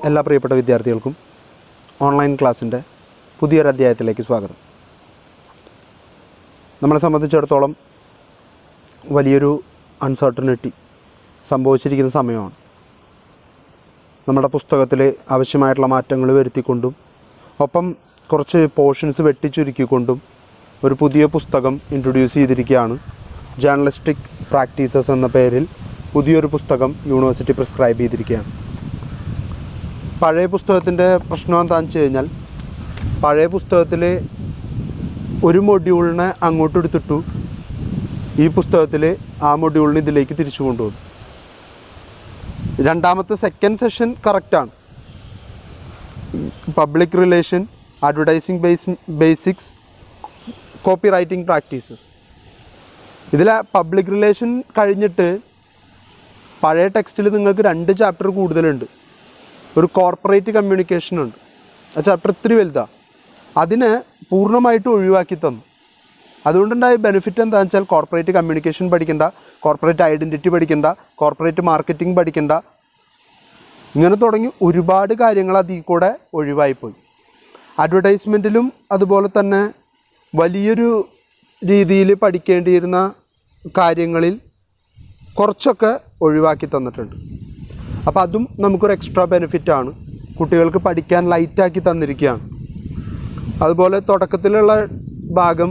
എല്ലാ പ്രിയപ്പെട്ട വിദ്യാർത്ഥികൾക്കും ഓൺലൈൻ ക്ലാസ്സിൻ്റെ പുതിയൊരു അധ്യായത്തിലേക്ക് സ്വാഗതം. നമ്മളെ സംബന്ധിച്ചിടത്തോളം വലിയൊരു അൺസർട്ടനിറ്റി സംഭവിച്ചിരിക്കുന്ന സമയമാണ്. നമ്മുടെ പുസ്തകത്തിൽ ആവശ്യമായിട്ടുള്ള മാറ്റങ്ങൾ വരുത്തിക്കൊണ്ടും ഒപ്പം കുറച്ച് പോർഷൻസ് വെട്ടിച്ചുരുക്കിക്കൊണ്ടും ഒരു പുതിയ പുസ്തകം ഇൻട്രൊഡ്യൂസ് ചെയ്തിരിക്കുകയാണ്. ജേർണലിസ്റ്റിക് പ്രാക്ടീസസ് എന്ന പേരിൽ പുതിയൊരു പുസ്തകം യൂണിവേഴ്സിറ്റി പ്രിസ്ക്രൈബ് ചെയ്തിരിക്കുകയാണ്. പഴയ പുസ്തകത്തിൻ്റെ പ്രശ്നം എന്താണെന്ന് വെച്ച് കഴിഞ്ഞാൽ, പഴയ പുസ്തകത്തിൽ ഒരു മൊഡ്യൂളിനെ അങ്ങോട്ട് എടുത്തിട്ടു, ഈ പുസ്തകത്തിൽ ആ മൊഡ്യൂളിനെ ഇതിലേക്ക് തിരിച്ചു കൊണ്ടുവന്നു. രണ്ടാമത്തെ സെക്കൻഡ് സെഷൻ കറക്റ്റാണ്. Public relation, advertising basics, copy writing practices. ഇതിൽ പബ്ലിക് റിലേഷൻ കഴിഞ്ഞിട്ട് പഴയ ടെക്സ്റ്റിൽ നിങ്ങൾക്ക് 2 ചാപ്റ്റർ കൂടുതലുണ്ട്. ഒരു കോർപ്പറേറ്റ് കമ്മ്യൂണിക്കേഷൻ ഉണ്ട്. ആ ചാപ്റ്റർ ഇത്തിരി വലുതാണ്. അതിനെ പൂർണ്ണമായിട്ട് ഒഴിവാക്കി തന്നു. അതുകൊണ്ടുണ്ടായ ബെനിഫിറ്റ് എന്താണെന്ന് വെച്ചാൽ, കോർപ്പറേറ്റ് കമ്മ്യൂണിക്കേഷൻ പഠിക്കണ്ട, കോർപ്പറേറ്റ് ഐഡൻറ്റിറ്റി പഠിക്കണ്ട, കോർപ്പറേറ്റ് മാർക്കറ്റിംഗ് പഠിക്കണ്ട, ഇങ്ങനെ തുടങ്ങി ഒരുപാട് കാര്യങ്ങൾ അതിൽ കൂടെ ഒഴിവായിപ്പോയി. അഡ്വർടൈസ്മെൻറ്റിലും അതുപോലെ തന്നെ വലിയൊരു രീതിയിൽ പഠിക്കേണ്ടിയിരുന്ന കാര്യങ്ങളിൽ കുറച്ചൊക്കെ ഒഴിവാക്കി തന്നിട്ടുണ്ട്. അപ്പോൾ അതും നമുക്കൊരു എക്സ്ട്രാ ബെനിഫിറ്റാണ്. കുട്ടികൾക്ക് പഠിക്കാൻ ലൈറ്റാക്കി തന്നിരിക്കുകയാണ്. അതുപോലെ തുടക്കത്തിലുള്ള ഭാഗം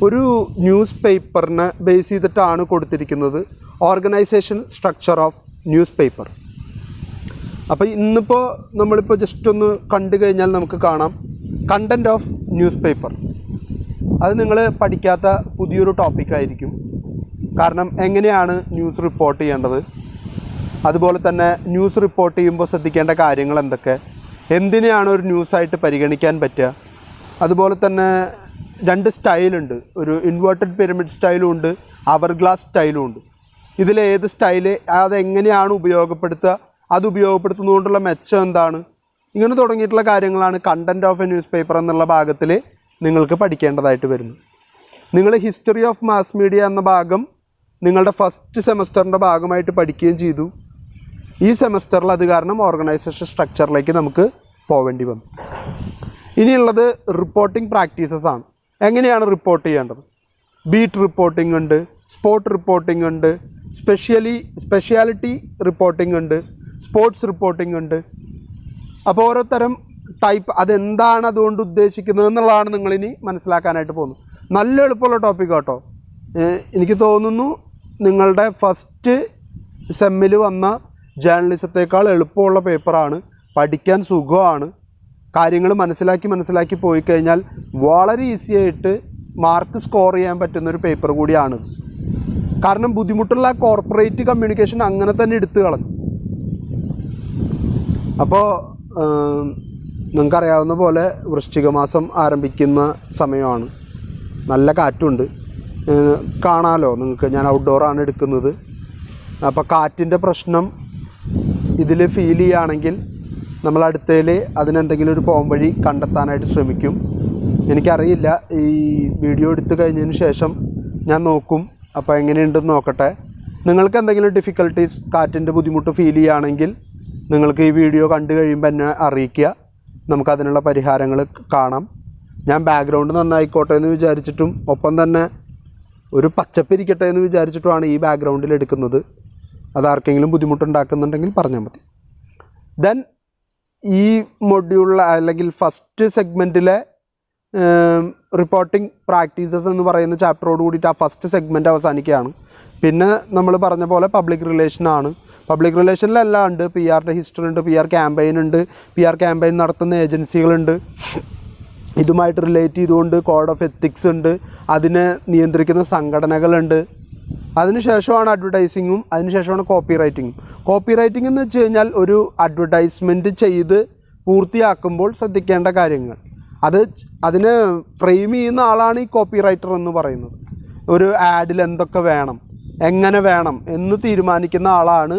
ഒരു ന്യൂസ് പേപ്പറിനെ ബേസ് ചെയ്തിട്ടാണ് കൊടുത്തിരിക്കുന്നത്. Organisation structure of news paper. അപ്പോൾ ഇന്നിപ്പോൾ നമ്മളിപ്പോൾ ജസ്റ്റ് ഒന്ന് കണ്ടു കഴിഞ്ഞാൽ നമുക്ക് കാണാം കണ്ടൻറ്റ് ഓഫ് ന്യൂസ് പേപ്പർ. അത് നിങ്ങൾ പഠിക്കാത്ത പുതിയൊരു ടോപ്പിക്കായിരിക്കും. കാരണം എങ്ങനെയാണ് ന്യൂസ് റിപ്പോർട്ട് ചെയ്യേണ്ടത്, അതുപോലെ തന്നെ ന്യൂസ് റിപ്പോർട്ട് ചെയ്യുമ്പോൾ ശ്രദ്ധിക്കേണ്ട കാര്യങ്ങൾ എന്തൊക്കെ, എന്തിനെയാണ് ഒരു ന്യൂസായിട്ട് പരിഗണിക്കാൻ പറ്റുക. അതുപോലെ തന്നെ 2 സ്റ്റൈലുണ്ട്. ഒരു ഇൻവേർട്ടഡ് പിരമിഡ് സ്റ്റൈലും ഉണ്ട്, അവർ ഗ്ലാസ് സ്റ്റൈലും ഉണ്ട്. ഇതിലേത് സ്റ്റൈല്, അതെങ്ങനെയാണ് ഉപയോഗപ്പെടുത്തുക, അത് ഉപയോഗപ്പെടുത്തുന്നതുകൊണ്ടുള്ള മെച്ചം എന്താണ്, ഇങ്ങനെ തുടങ്ങിയിട്ടുള്ള കാര്യങ്ങളാണ് content of a news paper എന്നുള്ള ഭാഗത്തിൽ നിങ്ങൾക്ക് പഠിക്കേണ്ടതായിട്ട് വരുന്നു. നിങ്ങൾ ഹിസ്റ്ററി ഓഫ് മാസ് മീഡിയ എന്ന ഭാഗം നിങ്ങളുടെ ഫസ്റ്റ് സെമസ്റ്ററിൻ്റെ ഭാഗമായിട്ട് പഠിക്കുകയും ചെയ്തു. ഈ സെമസ്റ്ററിൽ അത് കാരണം ഓർഗനൈസേഷൻ സ്ട്രക്ചറിലേക്ക് നമുക്ക് പോവേണ്ടി വന്നു. ഇനിയുള്ളത് റിപ്പോർട്ടിംഗ് പ്രാക്ടീസസ് ആണ്. എങ്ങനെയാണ് റിപ്പോർട്ട് ചെയ്യേണ്ടത്. ബീറ്റ് റിപ്പോർട്ടിംഗ് ഉണ്ട്, സ്പോട്ട് റിപ്പോർട്ടിംഗ് ഉണ്ട്, സ്പെഷ്യാലിറ്റി റിപ്പോർട്ടിംഗ് ഉണ്ട്, സ്പോർട്സ് റിപ്പോർട്ടിംഗ് ഉണ്ട്. അപ്പോൾ ഓരോ തരം ടൈപ്പ്, അതെന്താണ് അതുകൊണ്ട് ഉദ്ദേശിക്കുന്നത് എന്നുള്ളതാണ് നിങ്ങളിനി മനസ്സിലാക്കാനായിട്ട് പോകുന്നത്. നല്ല എളുപ്പമുള്ള ടോപ്പിക് കേട്ടോ. എനിക്ക് തോന്നുന്നു നിങ്ങളുടെ ഫസ്റ്റ് സെമ്മിൽ വന്ന ജേർണലിസത്തേക്കാൾ എളുപ്പമുള്ള പേപ്പറാണ്. പഠിക്കാൻ സുഖമാണ്. കാര്യങ്ങൾ മനസ്സിലാക്കി പോയി കഴിഞ്ഞാൽ വളരെ ഈസിയായിട്ട് മാർക്ക് സ്കോർ ചെയ്യാൻ പറ്റുന്നൊരു പേപ്പർ കൂടിയാണ്. കാരണം ബുദ്ധിമുട്ടുള്ള കോർപ്പറേറ്റ് കമ്മ്യൂണിക്കേഷൻ അങ്ങനെ തന്നെ എടുത്തു കളഞ്ഞു. അപ്പോൾ നിങ്ങൾക്കറിയാവുന്ന പോലെ വൃശ്ചിക മാസം ആരംഭിക്കുന്ന സമയമാണ്. നല്ല കാറ്റുണ്ട്, കാണാമല്ലോ നിങ്ങൾക്ക്. ഞാൻ ഔട്ട്ഡോറാണ് എടുക്കുന്നത്. അപ്പോൾ കാറ്റിൻ്റെ പ്രശ്നം ഇതിൽ ഫീൽ ചെയ്യുകയാണെങ്കിൽ നമ്മൾ അടുത്തതിൽ അതിനെന്തെങ്കിലും ഒരു പോംവഴി കണ്ടെത്താനായിട്ട് ശ്രമിക്കും. എനിക്കറിയില്ല, ഈ വീഡിയോ എടുത്തു കഴിഞ്ഞതിന് ശേഷം ഞാൻ നോക്കും. അപ്പോൾ എങ്ങനെയുണ്ടെന്ന് നോക്കട്ടെ. നിങ്ങൾക്ക് എന്തെങ്കിലും ഡിഫിക്കൽട്ടീസ്, കാറ്റിൻ്റെ ബുദ്ധിമുട്ട് ഫീൽ ചെയ്യുകയാണെങ്കിൽ നിങ്ങൾക്ക് ഈ വീഡിയോ കണ്ടു കഴിയുമ്പോൾ എന്നെ അറിയിക്കുക. നമുക്കതിനുള്ള പരിഹാരങ്ങൾ കാണാം. ഞാൻ ബാക്ക്ഗ്രൗണ്ട് നന്നായിക്കോട്ടെ എന്ന് വിചാരിച്ചിട്ടും ഒപ്പം തന്നെ ഒരു പച്ചപ്പിരിക്കട്ടെ എന്ന് വിചാരിച്ചിട്ടുമാണ് ഈ ബാക്ക്ഗ്രൗണ്ടിൽ എടുക്കുന്നത്. അതാർക്കെങ്കിലും ബുദ്ധിമുട്ടുണ്ടാക്കുന്നുണ്ടെങ്കിൽ പറഞ്ഞാൽ മതി. ദെൻ ഈ മൊഡ്യൂളിൽ അല്ലെങ്കിൽ ഫസ്റ്റ് സെഗ്മെൻറ്റിലെ റിപ്പോർട്ടിംഗ് പ്രാക്ടീസസ് എന്ന് പറയുന്ന ചാപ്റ്ററോട് കൂടിയിട്ട് ആ ഫസ്റ്റ് സെഗ്മെൻറ്റ് അവസാനിക്കുകയാണ്. പിന്നെ നമ്മൾ പറഞ്ഞ പോലെ പബ്ലിക് റിലേഷനാണ്. പബ്ലിക് റിലേഷനിലെല്ലാം ഉണ്ട്. PR ഹിസ്റ്ററി ഉണ്ട്, PR ക്യാമ്പയിൻ ഉണ്ട്, PR ക്യാമ്പയിൻ നടത്തുന്ന ഏജൻസികളുണ്ട്. ഇതുമായിട്ട് റിലേറ്റ് ചെയ്തുകൊണ്ട് കോഡ് ഓഫ് എത്തിക്സ് ഉണ്ട്, അതിനെ നിയന്ത്രിക്കുന്ന സംഘടനകളുണ്ട്. അതിനുശേഷമാണ് അഡ്വർടൈസിങ്ങും, അതിനുശേഷമാണ് കോപ്പി റൈറ്റിങ്ങും. കോപ്പി റൈറ്റിംഗ് എന്ന് വെച്ച് കഴിഞ്ഞാൽ ഒരു അഡ്വർടൈസ്മെൻറ്റ് ചെയ്ത് പൂർത്തിയാക്കുമ്പോൾ ശ്രദ്ധിക്കേണ്ട കാര്യങ്ങൾ, അതിനെ ഫ്രെയിം ചെയ്യുന്ന ആളാണ് ഈ കോപ്പി റൈറ്റർ എന്ന് പറയുന്നത്. ഒരു ആഡിൽ എന്തൊക്കെ വേണം, എങ്ങനെ വേണം എന്ന് തീരുമാനിക്കുന്ന ആളാണ്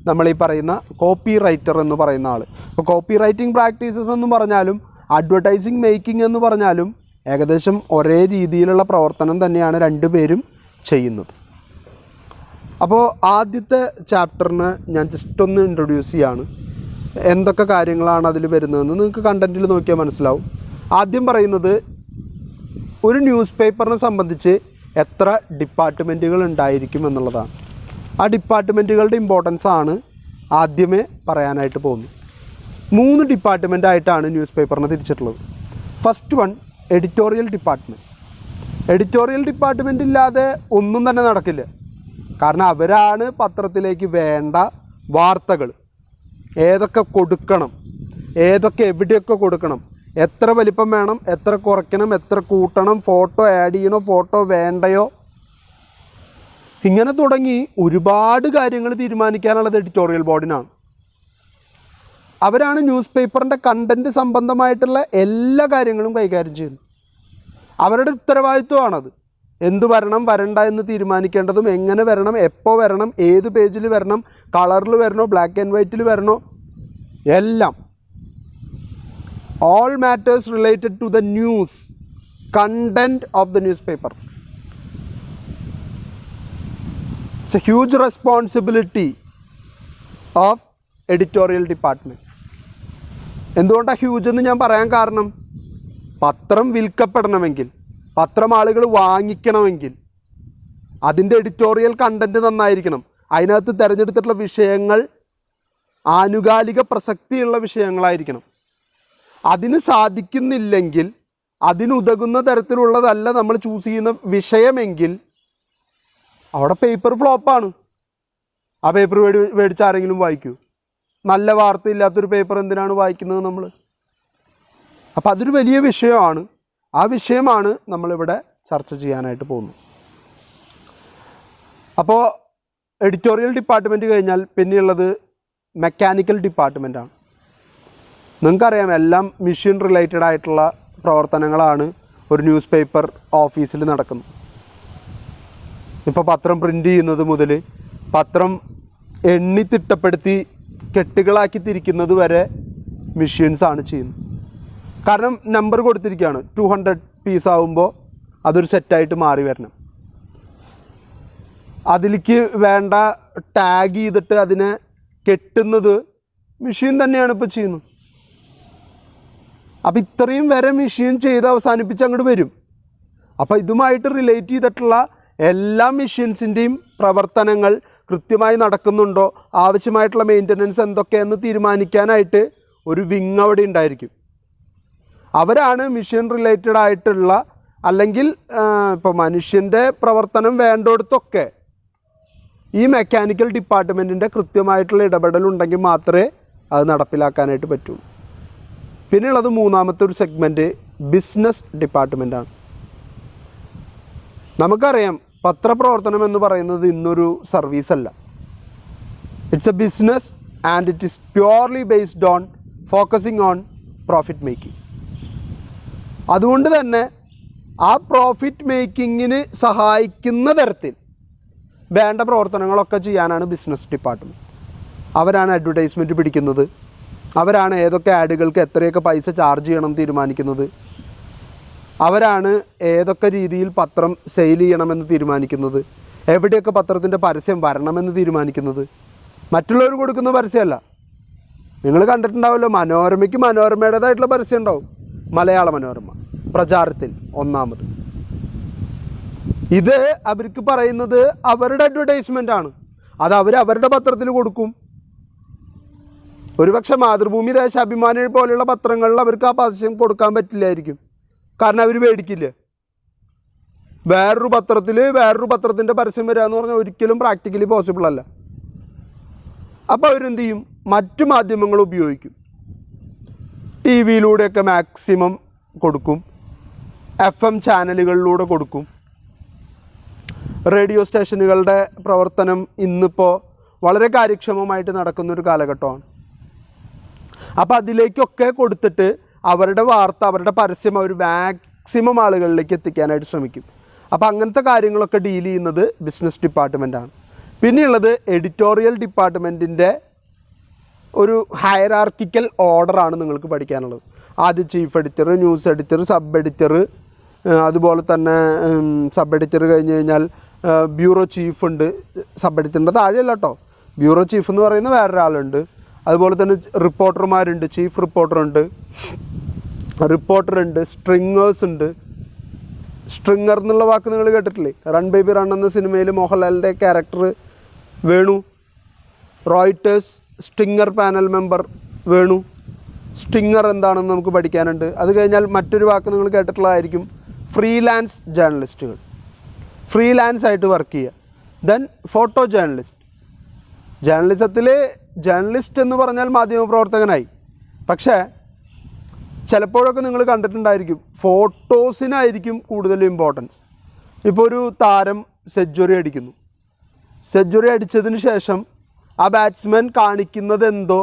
നമ്മൾ ഈ പറയുന്ന കോപ്പി റൈറ്റർ എന്ന് പറയുന്ന ആൾ. അപ്പോൾ കോപ്പി റൈറ്റിംഗ് പ്രാക്ടീസസ് എന്ന് പറഞ്ഞാലും അഡ്വർടൈസിങ് മേക്കിംഗ് എന്ന് പറഞ്ഞാലും ഏകദേശം ഒരേ രീതിയിലുള്ള പ്രവർത്തനം തന്നെയാണ് രണ്ടുപേരും ചെയ്യുന്നത്. അപ്പോൾ ആദ്യത്തെ ചാപ്റ്ററിന് ഞാൻ ജസ്റ്റ് ഒന്ന് ഇൻട്രൊഡ്യൂസ് ചെയ്യാണ്. എന്തൊക്കെ കാര്യങ്ങളാണ് അതിൽ വരുന്നതെന്ന് നിങ്ങൾക്ക് കണ്ടൻറ്റിൽ നോക്കിയാൽ മനസ്സിലാവും. ആദ്യം പറയുന്നത് ഒരു ന്യൂസ് പേപ്പറിനെ സംബന്ധിച്ച് എത്ര ഡിപ്പാർട്ട്മെൻറ്റുകൾ ഉണ്ടായിരിക്കും എന്നുള്ളതാണ്. ആ ഡിപ്പാർട്ട്മെൻറ്റുകളുടെ ഇമ്പോർട്ടൻസ് ആണ് ആദ്യമേ പറയാനായിട്ട് പോകുന്നത്. 3 ഡിപ്പാർട്ട്മെൻറ്റായിട്ടാണ് ന്യൂസ് പേപ്പറിനെ തിരിച്ചിട്ടുള്ളത്. First one editorial department. Editorial department ഇല്ലാതെ ഒന്നും തന്നെ നടക്കില്ല. കാരണം അവരാണ് പത്രത്തിലേക്ക് വേണ്ട വാർത്തകൾ ഏതൊക്കെ കൊടുക്കണം, ഏതൊക്കെ എവിടെയൊക്കെ കൊടുക്കണം, എത്ര വലിപ്പം വേണം, എത്ര കുറയ്ക്കണം, എത്ര കൂട്ടണം, ഫോട്ടോ ആഡ് ചെയ്യണോ, ഫോട്ടോ വേണ്ടയോ, ഇങ്ങനെ തുടങ്ങി ഒരുപാട് കാര്യങ്ങൾ തീരുമാനിക്കാനുള്ളത് എഡിറ്റോറിയൽ ബോർഡിനാണ്. അവരാണ് ന്യൂസ് പേപ്പറിൻ്റെ കണ്ടൻറ്റ് സംബന്ധമായിട്ടുള്ള എല്ലാ കാര്യങ്ങളും കൈകാര്യം ചെയ്യുന്നത്. അവരുടെ ഉത്തരവാദിത്വമാണത്. എന്ത് വരണം വരണ്ട എന്ന് തീരുമാനിക്കേണ്ടതും, എങ്ങനെ വരണം, എപ്പോൾ വരണം, ഏത് പേജിൽ വരണം, കളറിൽ വരണോ, ബ്ലാക്ക് ആൻഡ് വൈറ്റിൽ വരണോ, എല്ലാം. all matters related to the news content of the newspaper. It's a huge responsibility of editorial department. എന്തുകൊണ്ടാണ് ഹ്യൂജ് എന്ന് ഞാൻ പറയാൻ കാരണം, പത്രം വിൽക്കപ്പെടണമെങ്കിൽ, പത്രം ആളുകൾ വാങ്ങിക്കണമെങ്കിൽ അതിൻ്റെ എഡിറ്റോറിയൽ കണ്ടൻറ്റ് നന്നായിരിക്കണം. അതിനകത്ത് തിരഞ്ഞെടുത്തിട്ടുള്ള വിഷയങ്ങൾ ആനുകാലിക പ്രസക്തിയുള്ള വിഷയങ്ങളായിരിക്കണം. അതിന് സാധിക്കുന്നില്ലെങ്കിൽ, അതിനുതകുന്ന തരത്തിലുള്ളതല്ല നമ്മൾ ചൂസ് ചെയ്യുന്ന വിഷയമെങ്കിൽ അവിടെ പേപ്പർ ഫ്ലോപ്പാണ്. ആ പേപ്പർ മേടിച്ച് ആരെങ്കിലും വായിക്കൂ? നല്ല വാർത്തയില്ലാത്തൊരു പേപ്പർ എന്തിനാണ് വായിക്കുന്നത് നമ്മൾ? അപ്പോൾ അതൊരു വലിയ വിഷയമാണ്. ആ വിഷയമാണ് നമ്മളിവിടെ ചർച്ച ചെയ്യാനായിട്ട് പോകുന്നത്. അപ്പോൾ എഡിറ്റോറിയൽ ഡിപ്പാർട്ട്മെൻറ്റ് കഴിഞ്ഞാൽ പിന്നെയുള്ളത് മെക്കാനിക്കൽ ഡിപ്പാർട്ട്മെൻറ്റാണ്. നിങ്ങൾക്കറിയാം, എല്ലാം മെഷീൻ റിലേറ്റഡ് ആയിട്ടുള്ള പ്രവർത്തനങ്ങളാണ് ഒരു ന്യൂസ് പേപ്പർ ഓഫീസിൽ നടക്കുന്നത്. ഇപ്പോൾ പത്രം പ്രിൻ്റ് ചെയ്യുന്നത് മുതൽ പത്രം എണ്ണി തിട്ടപ്പെടുത്തി കെട്ടുകളാക്കി തിരിക്കുന്നത് വരെ മെഷീൻസാണ് ചെയ്യുന്നത്. കാരണം നമ്പർ കൊടുത്തിരിക്കുകയാണ്. 200 പീസ് ആകുമ്പോൾ അതൊരു സെറ്റായിട്ട് മാറി വരണം. അതിലേക്ക് വേണ്ട ടാഗ് ചെയ്തിട്ട് അതിനെ കെട്ടുന്നത് മെഷീൻ തന്നെയാണ് ഇപ്പോൾ ചെയ്യുന്നത്. അപ്പോൾ ഇത്രയും വരെ മെഷീൻ ചെയ്ത് അവസാനിപ്പിച്ച് അങ്ങോട്ട് വരും. അപ്പോൾ ഇതുമായിട്ട് റിലേറ്റ് ചെയ്തിട്ടുള്ള എല്ലാ മെഷീൻസിൻ്റെയും പ്രവർത്തനങ്ങൾ കൃത്യമായി നടക്കുന്നുണ്ടോ, ആവശ്യമായിട്ടുള്ള മെയിൻ്റനൻസ് എന്തൊക്കെയെന്ന് തീരുമാനിക്കാനായിട്ട് ഒരു വിങ് അവിടെ ഉണ്ടായിരിക്കും. അവരാണ് മെഷീൻ റിലേറ്റഡ് ആയിട്ടുള്ള, അല്ലെങ്കിൽ ഇപ്പോൾ മനുഷ്യൻ്റെ പ്രവർത്തനം വേണ്ടിടത്തൊക്കെ ഈ മെക്കാനിക്കൽ ഡിപ്പാർട്ട്മെൻറ്റിൻ്റെ കൃത്യമായിട്ടുള്ള ഇടപെടലുണ്ടെങ്കിൽ മാത്രമേ അത് നടപ്പിലാക്കാനായിട്ട് പറ്റുള്ളൂ. പിന്നെയുള്ളത് മൂന്നാമത്തെ ഒരു സെഗ്മെൻറ്റ് ബിസിനസ് ഡിപ്പാർട്ട്മെൻറ്റാണ്. നമുക്കറിയാം, പത്രപ്രവർത്തനം എന്ന് പറയുന്നത് ഇന്നൊരു സർവീസല്ല. It's a business and it is purely based on focusing on profit making. അതുകൊണ്ട് തന്നെ ആ പ്രോഫിറ്റ് മേക്കിങ്ങിന് സഹായിക്കുന്ന തരത്തിൽ വേണ്ട പ്രവർത്തനങ്ങളൊക്കെ ചെയ്യാനാണ് ബിസിനസ് ഡിപ്പാർട്ട്മെൻറ്റ്. അവരാണ് അഡ്വർടൈസ്മെൻറ്റ് പിടിക്കുന്നത്, അവരാണ് ഏതൊക്കെ ആഡുകൾക്ക് എത്രയൊക്കെ പൈസ ചാർജ് ചെയ്യണം തീരുമാനിക്കുന്നത്, അവരാണ് ഏതൊക്കെ രീതിയിൽ പത്രം സെയിൽ ചെയ്യണമെന്ന് തീരുമാനിക്കുന്നത്, എവിടെയൊക്കെ പത്രത്തിൻ്റെ പരസ്യം വരണമെന്ന് തീരുമാനിക്കുന്നത്. മറ്റുള്ളവർ കൊടുക്കുന്ന പരസ്യമല്ല. നിങ്ങൾ കണ്ടിട്ടുണ്ടാവുമല്ലോ, മനോരമയ്ക്ക് മനോരമയുടേതായിട്ടുള്ള പരസ്യം ഉണ്ടാവും. മലയാള മനോരമ പ്രചാരത്തിൽ ഒന്നാമത്. ഇത് അവർക്ക് പറയുന്നത് അവരുടെ അഡ്വർടൈസ്മെൻ്റ് ആണ്. അത് അവരുടെ പത്രത്തിൽ കൊടുക്കും. ഒരുപക്ഷെ മാതൃഭൂമി, ദേശാഭിമാനി പോലെയുള്ള പത്രങ്ങളിൽ അവർക്ക് ആ പരസ്യം കൊടുക്കാൻ പറ്റില്ലായിരിക്കും. കാരണം അവർ മേടിക്കില്ല. വേറൊരു പത്രത്തിൻ്റെ പരസ്യം വരിക എന്ന് പറഞ്ഞാൽ ഒരിക്കലും പ്രാക്ടിക്കലി പോസിബിൾ അല്ല. അപ്പോൾ അവരെന്ത് ചെയ്യും? മറ്റു മാധ്യമങ്ങൾ ഉപയോഗിക്കും. ടി വിയിലൂടെയൊക്കെ മാക്സിമം കൊടുക്കും, FM ചാനലുകളിലൂടെ കൊടുക്കും. റേഡിയോ സ്റ്റേഷനുകളുടെ പ്രവർത്തനം ഇന്നിപ്പോൾ വളരെ കാര്യക്ഷമമായിട്ട് നടക്കുന്നൊരു കാലഘട്ടമാണ്. അപ്പോൾ അതിലേക്കൊക്കെ കൊടുത്തിട്ട് അവരുടെ വാർത്ത, അവരുടെ പരസ്യം അവർ മാക്സിമം ആളുകളിലേക്ക് എത്തിക്കാനായിട്ട് ശ്രമിക്കും. അപ്പോൾ അങ്ങനത്തെ കാര്യങ്ങളൊക്കെ ഡീൽ ചെയ്യുന്നത് ബിസിനസ് ഡിപ്പാർട്ട്മെൻറ്റാണ്. പിന്നെയുള്ളത് എഡിറ്റോറിയൽ ഡിപ്പാർട്ട്മെൻറ്റിൻ്റെ ഒരു ഹയറാർക്കിക്കൽ ഓർഡറാണ് നിങ്ങൾക്ക് പഠിക്കാനുള്ളത്. ആദ്യം chief editor, news editor, sub editor, അതുപോലെ തന്നെ സബ് എഡിറ്റർ കഴിഞ്ഞ് കഴിഞ്ഞാൽ ബ്യൂറോ ചീഫ് ഉണ്ട്. സബ് എഡിറ്ററിൻ്റെ താഴെയല്ല കേട്ടോ, ബ്യൂറോ ചീഫ് എന്ന് പറയുന്ന വേറൊരാളുണ്ട്. അതുപോലെ തന്നെ റിപ്പോർട്ടർമാരുണ്ട്, ചീഫ് റിപ്പോർട്ടറുണ്ട്, റിപ്പോർട്ടറുണ്ട്, സ്ട്രിങ്ങേഴ്സ് ഉണ്ട്. സ്ട്രിങ്ങർ എന്നുള്ള വാക്ക് നിങ്ങൾ കേട്ടിട്ടില്ലേ? റൺ ബേബി റൺ എന്ന സിനിമയിൽ മോഹൻലാലിൻ്റെ character Venu. Reuters stringer panel member Venu. Stringer എന്താണെന്ന് നമുക്ക് പഠിക്കാനുണ്ട്. അത് കഴിഞ്ഞാൽ മറ്റൊരു വാക്ക് നിങ്ങൾ കേട്ടിട്ടുള്ളതായിരിക്കും, ഫ്രീലാൻസ് ജേർണലിസ്റ്റുകൾ. ഫ്രീലാൻസ് ആയിട്ട് വർക്ക് ചെയ്യുക. Then photo journalist. ജേർണലിസത്തിൽ ജേർണലിസ്റ്റ് എന്ന് പറഞ്ഞാൽ മാധ്യമപ്രവർത്തകനായി. പക്ഷേ ചിലപ്പോഴൊക്കെ നിങ്ങൾ കണ്ടിട്ടുണ്ടായിരിക്കും ഫോട്ടോസിനായിരിക്കും കൂടുതൽ ഇമ്പോർട്ടൻസ്. ഇപ്പോൾ ഒരു താരം സെഞ്ച്വറി അടിക്കുന്നു. സെഞ്ച്വറി അടിച്ചതിന് ശേഷം ആ ബാറ്റ്സ്മാൻ കാണിക്കുന്നത് എന്തോ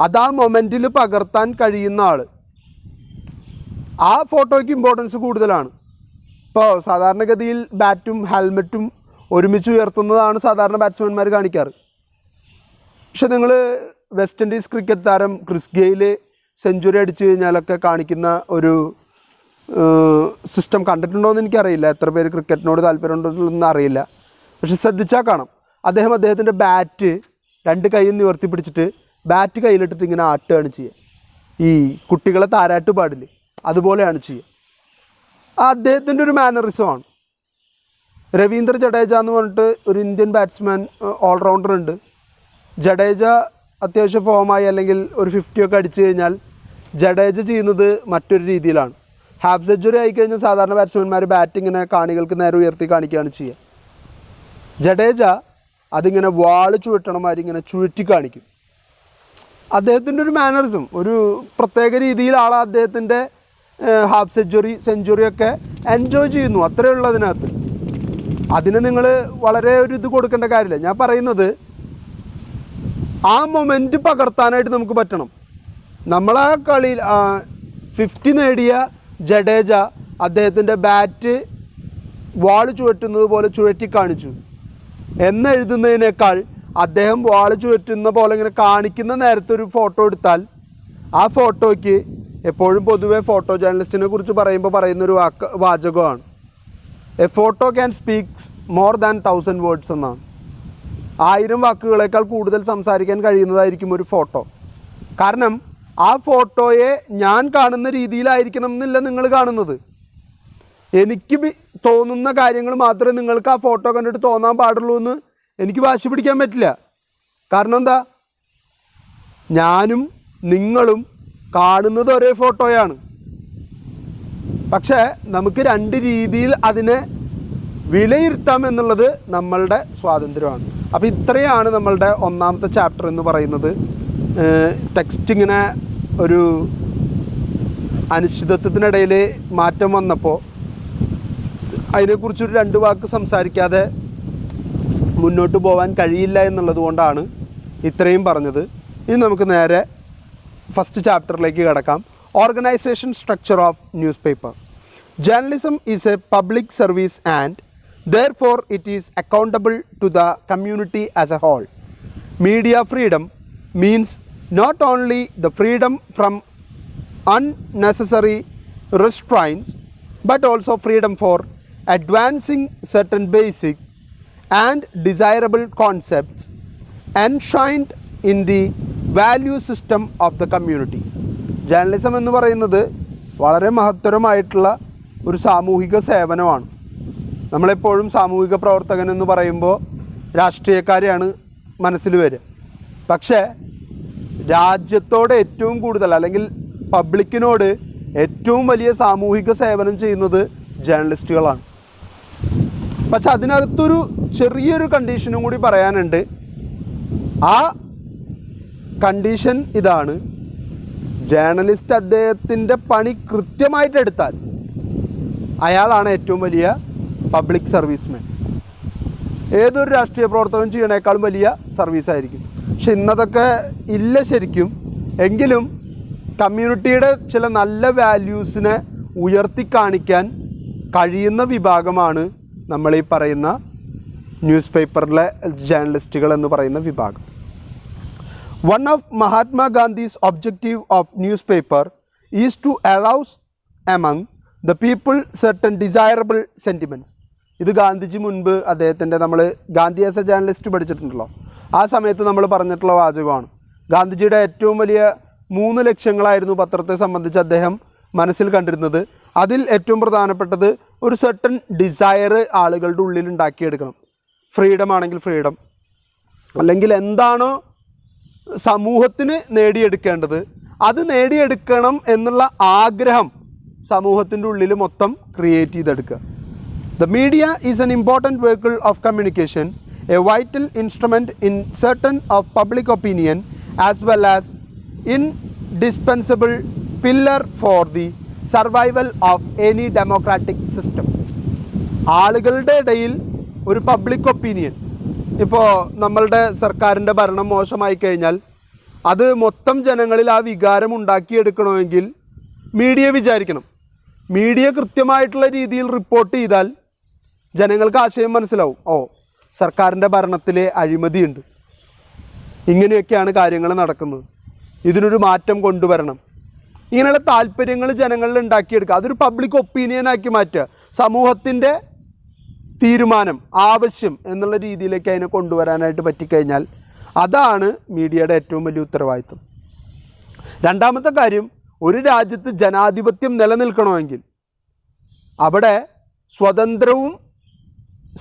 അത് ആ മൊമെൻറ്റിൽ പകർത്താൻ കഴിയുന്ന ആൾ, ആ ഫോട്ടോയ്ക്ക് ഇമ്പോർട്ടൻസ് കൂടുതലാണ്. ഇപ്പോൾ സാധാരണഗതിയിൽ ബാറ്റും ഹെൽമെറ്റും ഒരുമിച്ച് ഉയർത്തുന്നതാണ് സാധാരണ ബാറ്റ്സ്മാൻമാർ കാണിക്കാറ്. പക്ഷെ നിങ്ങൾ വെസ്റ്റ് ഇൻഡീസ് ക്രിക്കറ്റ് താരം ക്രിസ് ഗെയിൽ സെഞ്ച്വറി അടിച്ചു കഴിഞ്ഞാലൊക്കെ കാണിക്കുന്ന ഒരു സിസ്റ്റം കണ്ടിട്ടുണ്ടോ എന്ന് എനിക്കറിയില്ല. എത്ര പേര് ക്രിക്കറ്റിനോട് താല്പര്യമുണ്ടെന്നൊന്നും അറിയില്ല. പക്ഷെ ശ്രദ്ധിച്ചാൽ കാണാം, അദ്ദേഹത്തിൻ്റെ ബാറ്റ് 2 കൈയും നിവർത്തി പിടിച്ചിട്ട് ബാറ്റ് കയ്യിലിട്ടിട്ട് ഇങ്ങനെ ആട്ടുകയാണ് ചെയ്യുക. ഈ കുട്ടികളെ താരാട്ട് പാടില്ലേ, അതുപോലെയാണ് ചെയ്യുക. അദ്ദേഹത്തിൻ്റെ ഒരു മാനറിസമാണ്. രവീന്ദ്ര ജഡേജ എന്ന് പറഞ്ഞിട്ട് ഒരു ഇന്ത്യൻ ബാറ്റ്സ്മാൻ ഓൾറൗണ്ടർ ഉണ്ട്. ജഡേജ അത്യാവശ്യം ഫോമായി അല്ലെങ്കിൽ ഒരു 50 ഒക്കെ അടിച്ചു കഴിഞ്ഞാൽ ജഡേജ ചെയ്യുന്നത് മറ്റൊരു രീതിയിലാണ്. ഹാഫ് സെഞ്ച്വറി ആയിക്കഴിഞ്ഞാൽ സാധാരണ ബാറ്റ്സ്മാൻമാർ ബാറ്റിങ്ങിനെ കാണികൾക്ക് നേരെ ഉയർത്തി കാണിക്കുകയാണ് ചെയ്യുക. ജഡേജ അതിങ്ങനെ വാള് ചുഴറ്റണമാതിരി ഇങ്ങനെ ചുഴറ്റി കാണിക്കും. അദ്ദേഹത്തിൻ്റെ ഒരു മാനറിസം, ഒരു പ്രത്യേക രീതിയിലാണ് അദ്ദേഹത്തിൻ്റെ ഹാഫ് സെഞ്ച്വറിയൊക്കെ എൻജോയ് ചെയ്യുന്നു. അത്രയേ ഉള്ളൂ അതിനകത്ത്. അതിന് നിങ്ങൾ വളരെ ഒരു ഇത് കൊടുക്കേണ്ട കാര്യമില്ല. ഞാൻ പറയുന്നത് ആ മൊമെൻറ്റ് പകർത്താനായിട്ട് നമുക്ക് പറ്റണം. നമ്മളാ കളിയിൽ 50 നേടിയ ജഡേജ അദ്ദേഹത്തിൻ്റെ ബാറ്റ് വാള് ചുഴറ്റുന്നത് പോലെ ചുഴറ്റി കാണിച്ചു എന്നെഴുതുന്നതിനേക്കാൾ അദ്ദേഹം വാള് ചുഴറ്റുന്ന പോലെ ഇങ്ങനെ കാണിക്കുന്ന നേരത്തെ ഒരു ഫോട്ടോ എടുത്താൽ ആ ഫോട്ടോയ്ക്ക് എപ്പോഴും പൊതുവെ ഫോട്ടോ ജേർണലിസ്റ്റിനെ കുറിച്ച് പറയുമ്പോൾ പറയുന്നൊരു വാചകമാണ്, a photo can speaks more than 1000 words എന്നാണ്. 1000 വാക്കുകളേക്കാൾ കൂടുതൽ സംസാരിക്കാൻ കഴിയുന്നതായിരിക്കും ഒരു ഫോട്ടോ. കാരണം ആ ഫോട്ടോയെ ഞാൻ കാണുന്ന രീതിയിലായിരിക്കണം എന്നില്ല നിങ്ങൾ കാണുന്നത്. എനിക്ക് തോന്നുന്ന കാര്യങ്ങൾ മാത്രമേ നിങ്ങൾക്ക് ആ ഫോട്ടോ കണ്ടിട്ട് തോന്നാൻ പാടുള്ളൂ എന്ന് എനിക്ക് വാശി പിടിക്കാൻ പറ്റില്ല. കാരണം എന്താ, ഞാനും നിങ്ങളും കാണുന്നത് ഒരേ ഫോട്ടോയാണ്. പക്ഷേ നമുക്ക് 2 രീതിയിൽ അതിനെ വിലയിരുത്താം എന്നുള്ളത് നമ്മളുടെ സ്വാതന്ത്ര്യമാണ്. അപ്പോൾ ഇത്രയാണ് നമ്മളുടെ 1ാമത്തെ ചാപ്റ്റർ എന്ന് പറയുന്നത്. ടെക്സ്റ്റ് ഇങ്ങനെ ഒരു അനിശ്ചിതത്വത്തിനിടയിൽ മാറ്റം വന്നപ്പോൾ അതിനെക്കുറിച്ചൊരു 2 വാക്ക് സംസാരിക്കാതെ മുന്നോട്ട് പോകാൻ കഴിയില്ല എന്നുള്ളത് കൊണ്ടാണ് ഇത്രയും പറഞ്ഞത്. ഇനി നമുക്ക് നേരെ ഫസ്റ്റ് ചാപ്റ്ററിലേക്ക് കിടക്കാം. Organisation structure of news paper. Journalism is A public service and therefore it is accountable to the community as a whole. Media freedom means not only the freedom from unnecessary restraints but also freedom for advancing certain basic and desirable concepts enshrined in the value system of the community. Journalism എന്ന് പറയുന്നത് വളരെ മഹത്തരമായിട്ടുള്ള ഒരു സാമൂഹിക സേവനമാണ്. നമ്മളെപ്പോഴും സാമൂഹിക പ്രവർത്തകൻ എന്ന് പറയുമ്പോൾ രാഷ്ട്രീയക്കാരെയാണ് മനസ്സിൽ വരിക. പക്ഷേ രാജ്യത്തോട് ഏറ്റവും കൂടുതൽ അല്ലെങ്കിൽ പബ്ലിക്കിനോട് ഏറ്റവും വലിയ സാമൂഹിക സേവനം ചെയ്യുന്നത് ജേർണലിസ്റ്റുകളാണ്. പക്ഷെ അതിനകത്തൊരു ചെറിയൊരു കണ്ടീഷനും കൂടി പറയാനുണ്ട്. ആ കണ്ടീഷൻ ഇതാണ്, ജേർണലിസ്റ്റ് അദ്ദേഹത്തിൻ്റെ പണി കൃത്യമായിട്ട് എടുത്താൽ അയാളാണ് ഏറ്റവും വലിയ പബ്ലിക് സർവീസ്മാൻ. ഏതൊരു രാഷ്ട്രീയ പ്രവർത്തകൻ ചെയ്യണേക്കാളും വലിയ സർവീസായിരിക്കും. പക്ഷെ ഇന്നതൊക്കെ ഇല്ല ശരിക്കും. എങ്കിലും കമ്മ്യൂണിറ്റിയുടെ ചില നല്ല വാല്യൂസിനെ ഉയർത്തി കാണിക്കാൻ കഴിയുന്ന വിഭാഗമാണ് നമ്മളീ പറയുന്ന ന്യൂസ് പേപ്പറിലെ ജേർണലിസ്റ്റുകൾ എന്ന് പറയുന്ന വിഭാഗം. One of Mahatma Gandhi's objective of newspaper is to arouse among the people certain desirable sentiments. ഇത് ഗാന്ധിജി മുൻപ് അദ്ദേഹത്തിൻ്റെ, നമ്മൾ ഗാന്ധി ആസ് എ ജേർണലിസ്റ്റ് പഠിച്ചിട്ടുണ്ടല്ലോ, ആ സമയത്ത് നമ്മൾ പറഞ്ഞിട്ടുള്ള വാചകമാണ്. ഗാന്ധിജിയുടെ ഏറ്റവും വലിയ 3 ലക്ഷ്യങ്ങളായിരുന്നു പത്രത്തെ സംബന്ധിച്ച് അദ്ദേഹം മനസ്സിൽ കണ്ടിരുന്നത്. അതിൽ ഏറ്റവും പ്രധാനപ്പെട്ടത് ഒരു സർട്ടൺ ഡിസയർ ആളുകളുടെ ഉള്ളിൽ ഉണ്ടാക്കിയെടുക്കണം. ഫ്രീഡം ആണെങ്കിൽ ഫ്രീഡം, അല്ലെങ്കിൽ എന്താണോ സമൂഹത്തിന് നേടിയെടുക്കേണ്ടത് അത് നേടിയെടുക്കണം എന്നുള്ള ആഗ്രഹം സമൂഹത്തിൻ്റെ ഉള്ളിൽ മൊത്തം ക്രിയേറ്റ് ചെയ്തെടുക്കുക. The media is an important vehicle of communication, a vital instrument in certain of public opinion, as well as indispensable pillar for the survival of any democratic system. ആളുകളുടെ ഇടയിൽ ഒരു പബ്ലിക് ഒപ്പീനിയൻ, ഇപ്പോൾ നമ്മളുടെ സർക്കാരിൻ്റെ ഭരണം മോശമായി കഴിഞ്ഞാൽ അത് മൊത്തം ജനങ്ങളിൽ ആ വികാരം ഉണ്ടാക്കിയെടുക്കണമെങ്കിൽ മീഡിയ വിചാരിക്കണം. മീഡിയ കൃത്യമായിട്ടുള്ള രീതിയിൽ റിപ്പോർട്ട് ചെയ്താൽ ജനങ്ങൾക്ക് ആശയം മനസ്സിലാവും. സർക്കാരിൻ്റെ ഭരണത്തിലെ അഴിമതിയുണ്ട്, ഇങ്ങനെയൊക്കെയാണ് കാര്യങ്ങൾ നടക്കുന്നത്, ഇതിനൊരു മാറ്റം കൊണ്ടുവരണം. ഇങ്ങനെയുള്ള താല്പര്യങ്ങൾ ജനങ്ങളിൽ ഉണ്ടാക്കിയെടുക്കുക, അതൊരു പബ്ലിക് ഒപ്പീനിയനാക്കി മാറ്റുക, സമൂഹത്തിൻ്റെ തീരുമാനം, ആവശ്യം എന്നുള്ള രീതിയിലേക്ക് അതിനെ കൊണ്ടുവരാനായിട്ട് പറ്റിക്കഴിഞ്ഞാൽ അതാണ് മീഡിയയുടെ ഏറ്റവും വലിയ ഉത്തരവാദിത്വം. രണ്ടാമത്തെ കാര്യം, ഒരു രാജ്യത്ത് ജനാധിപത്യം നിലനിൽക്കണമെങ്കിൽ അവിടെ സ്വതന്ത്രവും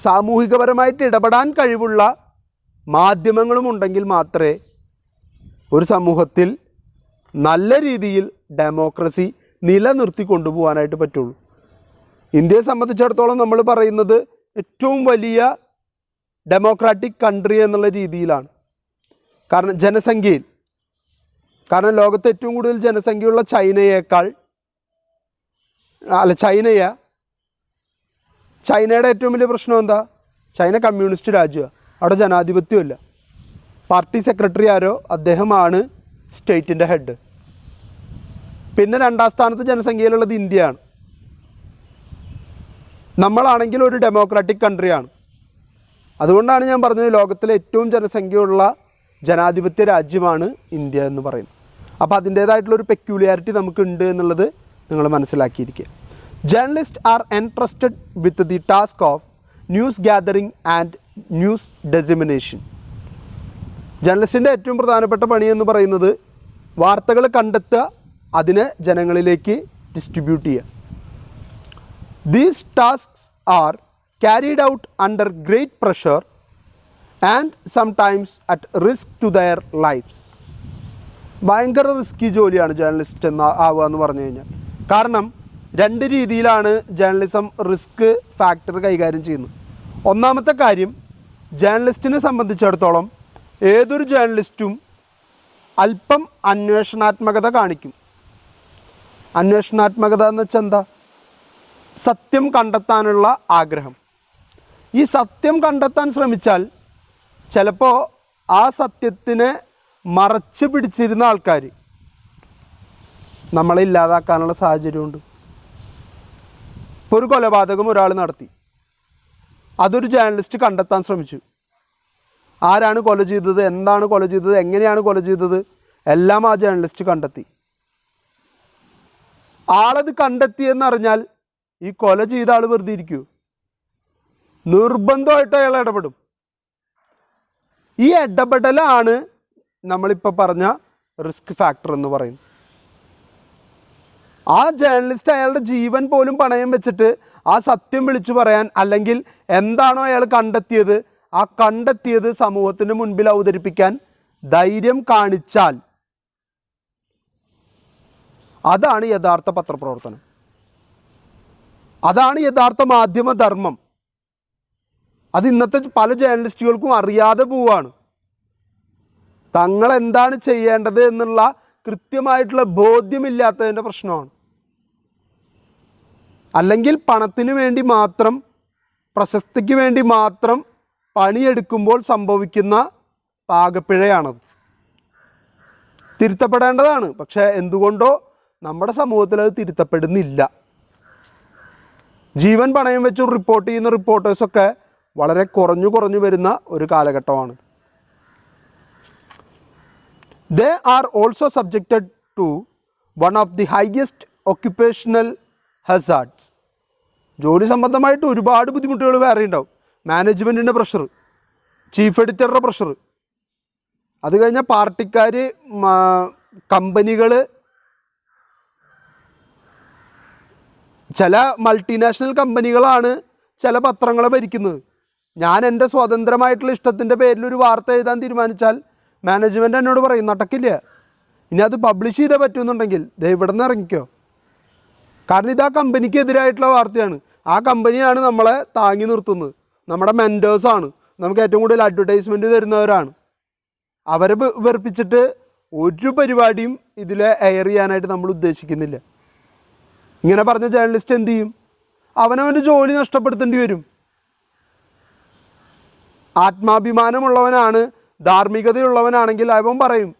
സാമൂഹികപരമായിട്ട് ഇടപെടാൻ കഴിവുള്ള മാധ്യമങ്ങളും ഉണ്ടെങ്കിൽ മാത്രമേ ഒരു സമൂഹത്തിൽ നല്ല രീതിയിൽ ഡെമോക്രസി നിലനിർത്തി കൊണ്ടുപോകാനായിട്ട് പറ്റുള്ളൂ. ഇന്ത്യയെ സംബന്ധിച്ചിടത്തോളം നമ്മൾ പറയുന്നത് ഏറ്റവും വലിയ ഡെമോക്രാറ്റിക് കൺട്രി എന്നുള്ള രീതിയിലാണ്. കാരണം ജനസംഖ്യയിൽ, കാരണം ലോകത്ത് ഏറ്റവും കൂടുതൽ ജനസംഖ്യയുള്ള ചൈനയുടെ ഏറ്റവും വലിയ പ്രശ്നം എന്താ? ചൈന കമ്മ്യൂണിസ്റ്റ് രാജ്യമാണ്, അവിടെ ജനാധിപത്യമില്ല. പാർട്ടി സെക്രട്ടറി ആരോ അദ്ദേഹമാണ് സ്റ്റേറ്റിൻ്റെ ഹെഡ്. പിന്നെ 2ാം സ്ഥാനത്ത് ജനസംഖ്യയിലുള്ളത് ഇന്ത്യയാണ്. നമ്മളാണെങ്കിൽ ഒരു ഡെമോക്രാറ്റിക് കൺട്രിയാണ്. അതുകൊണ്ടാണ് ഞാൻ പറഞ്ഞത് ലോകത്തിലെ ഏറ്റവും ജനസംഖ്യയുള്ള ജനാധിപത്യ രാജ്യമാണ് ഇന്ത്യ എന്ന് പറയുന്നത്. അപ്പോൾ അതിൻ്റേതായിട്ടുള്ളൊരു പെക്യൂലിയാരിറ്റി നമുക്കുണ്ട് എന്നുള്ളത് നിങ്ങൾ മനസ്സിലാക്കിയിരിക്കുക. Journalist are entrusted with the task of news gathering and news dissemination. ജേർണലിസ്റ്റിൻ്റെ ഏറ്റവും പ്രധാനപ്പെട്ട പണി എന്ന് പറയുന്നത് വാർത്തകൾ കണ്ടെത്തുക, അതിനെ ജനങ്ങളിലേക്ക് ഡിസ്ട്രിബ്യൂട്ട് ചെയ്യുക. These tasks are carried out under great pressure and sometimes at risk to their lives. ഭയങ്കര റിസ്കി ജോലിയാണ് ജേർണലിസ്റ്റ് ആവുക എന്ന് പറഞ്ഞു കഴിഞ്ഞാൽ. കാരണം 2 രീതിയിലാണ് ജേർണലിസം റിസ്ക് ഫാക്ടർ കൈകാര്യം ചെയ്യുന്നത്. ഒന്നാമത്തെ കാര്യം, ജേർണലിസ്റ്റിനെ സംബന്ധിച്ചിടത്തോളം ഏതൊരു ജേർണലിസ്റ്റും അല്പം അന്വേഷണാത്മകത കാണിക്കും. അന്വേഷണാത്മകത എന്ന് വെച്ചാൽ എന്താ? സത്യം കണ്ടെത്താനുള്ള ആഗ്രഹം. ഈ സത്യം കണ്ടെത്താൻ ശ്രമിച്ചാൽ ചിലപ്പോൾ ആ സത്യത്തിനെ മറച്ചു പിടിച്ചിരുന്ന ആൾക്കാർ നമ്മളെ ഇല്ലാതാക്കാനുള്ള സാഹചര്യമുണ്ട്. ഇപ്പോൾ ഒരു കൊലപാതകം ഒരാൾ നടത്തി, അതൊരു ജേർണലിസ്റ്റ് കണ്ടെത്താൻ ശ്രമിച്ചു. ആരാണ് കൊല ചെയ്തത്, എന്താണ് കൊല ചെയ്തത്, എങ്ങനെയാണ് കൊല ചെയ്തത്, എല്ലാം ആ ജേർണലിസ്റ്റ് കണ്ടെത്തി. ആളത് കണ്ടെത്തിയെന്നറിഞ്ഞാൽ ഈ കൊല ചെയ്ത ആൾ വെറുതെ ഇരിക്കുമോ? നിർബന്ധമായിട്ട് അയാൾ ഇടപെടും. ഈ ഇടപെടലാണ് നമ്മളിപ്പോൾ പറഞ്ഞ റിസ്ക് ഫാക്ടർ എന്ന് പറയുന്നത്. ആ ജേർണലിസ്റ്റ് അയാളുടെ ജീവൻ പോലും പണയം വെച്ചിട്ട് ആ സത്യം വിളിച്ചു പറയാൻ, അല്ലെങ്കിൽ എന്താണോ അയാൾ കണ്ടെത്തിയത് ആ കണ്ടെത്തിയത് സമൂഹത്തിന് മുൻപിൽ അവതരിപ്പിക്കാൻ ധൈര്യം കാണിച്ചാൽ അതാണ് യഥാർത്ഥ പത്രപ്രവർത്തനം, അതാണ് യഥാർത്ഥ മാധ്യമധർമ്മം. അത് ഇന്നത്തെ പല ജേർണലിസ്റ്റുകൾക്കും അറിയാതെ പോവുകയാണ്. തങ്ങൾ എന്താണ് ചെയ്യേണ്ടത് എന്നുള്ള കൃത്യമായിട്ടുള്ള ബോധ്യമില്ലാത്തതിൻ്റെ പ്രശ്നമാണ്. അല്ലെങ്കിൽ പണത്തിന് വേണ്ടി മാത്രം, പ്രശസ്തിക്ക് വേണ്ടി മാത്രം പണിയെടുക്കുമ്പോൾ സംഭവിക്കുന്ന പാകപ്പിഴയാണത്. തിരുത്തപ്പെടേണ്ടതാണ്. പക്ഷേ എന്തുകൊണ്ടോ നമ്മുടെ സമൂഹത്തിൽ അത് തിരുത്തപ്പെടുന്നില്ല. ജീവൻ പണയം വെച്ച് റിപ്പോർട്ട് ചെയ്യുന്ന റിപ്പോർട്ടേഴ്സൊക്കെ വളരെ കുറഞ്ഞു വരുന്ന ഒരു കാലഘട്ടമാണ്. They are also subjected to one of the highest occupational hazards. ജോലി സംബന്ധമായിട്ട് ഒരുപാട് ബുദ്ധിമുട്ടുകൾ വേറെ ഉണ്ടാവും. മാനേജ്മെൻറ്റിൻ്റെ പ്രഷർ, ചീഫ് എഡിറ്ററുടെ പ്രഷർ, അത് കഴിഞ്ഞാൽ പാർട്ടിക്കാർ, കമ്പനികൾ, ചില മൾട്ടിനാഷണൽ കമ്പനികളാണ് ചില പത്രങ്ങളെ ഭരിക്കുന്നത്. ഞാൻ എൻ്റെ സ്വതന്ത്രമായിട്ടുള്ള ഇഷ്ടത്തിൻ്റെ പേരിൽ ഒരു വാർത്ത എഴുതാൻ തീരുമാനിച്ചാൽ മാനേജ്മെൻറ്റ് എന്നോട് പറയും നടക്കില്ല, ഇനി അത് പബ്ലിഷ് ചെയ്തേ പറ്റുമെന്നുണ്ടെങ്കിൽ ദേ ഇവിടെ നിന്ന് ഇറങ്ങിക്കോ. കാരണം ഇത് ആ കമ്പനിക്ക് എതിരായിട്ടുള്ള വാർത്തയാണ്. ആ കമ്പനിയാണ് നമ്മളെ താങ്ങി നിർത്തുന്നത്, നമ്മുടെ മെൻറ്റേഴ്സാണ്, നമുക്ക് ഏറ്റവും കൂടുതൽ അഡ്വർടൈസ്മെൻറ്റ് തരുന്നവരാണ്. അവരെ വെറുപ്പിച്ചിട്ട് ഒരു പരിപാടിയും ഇതിൽ എയർ ചെയ്യാനായിട്ട് നമ്മൾ ഉദ്ദേശിക്കുന്നില്ല. ഇങ്ങനെ പറഞ്ഞ ജേർണലിസ്റ്റ് എന്ത് ചെയ്യും? അവനവൻ്റെ ജോലി നഷ്ടപ്പെടുത്തേണ്ടി വരും. ആത്മാഭിമാനമുള്ളവനാണ്, ധാർമ്മികതയുള്ളവനാണെങ്കിൽ അവൻ പറയും,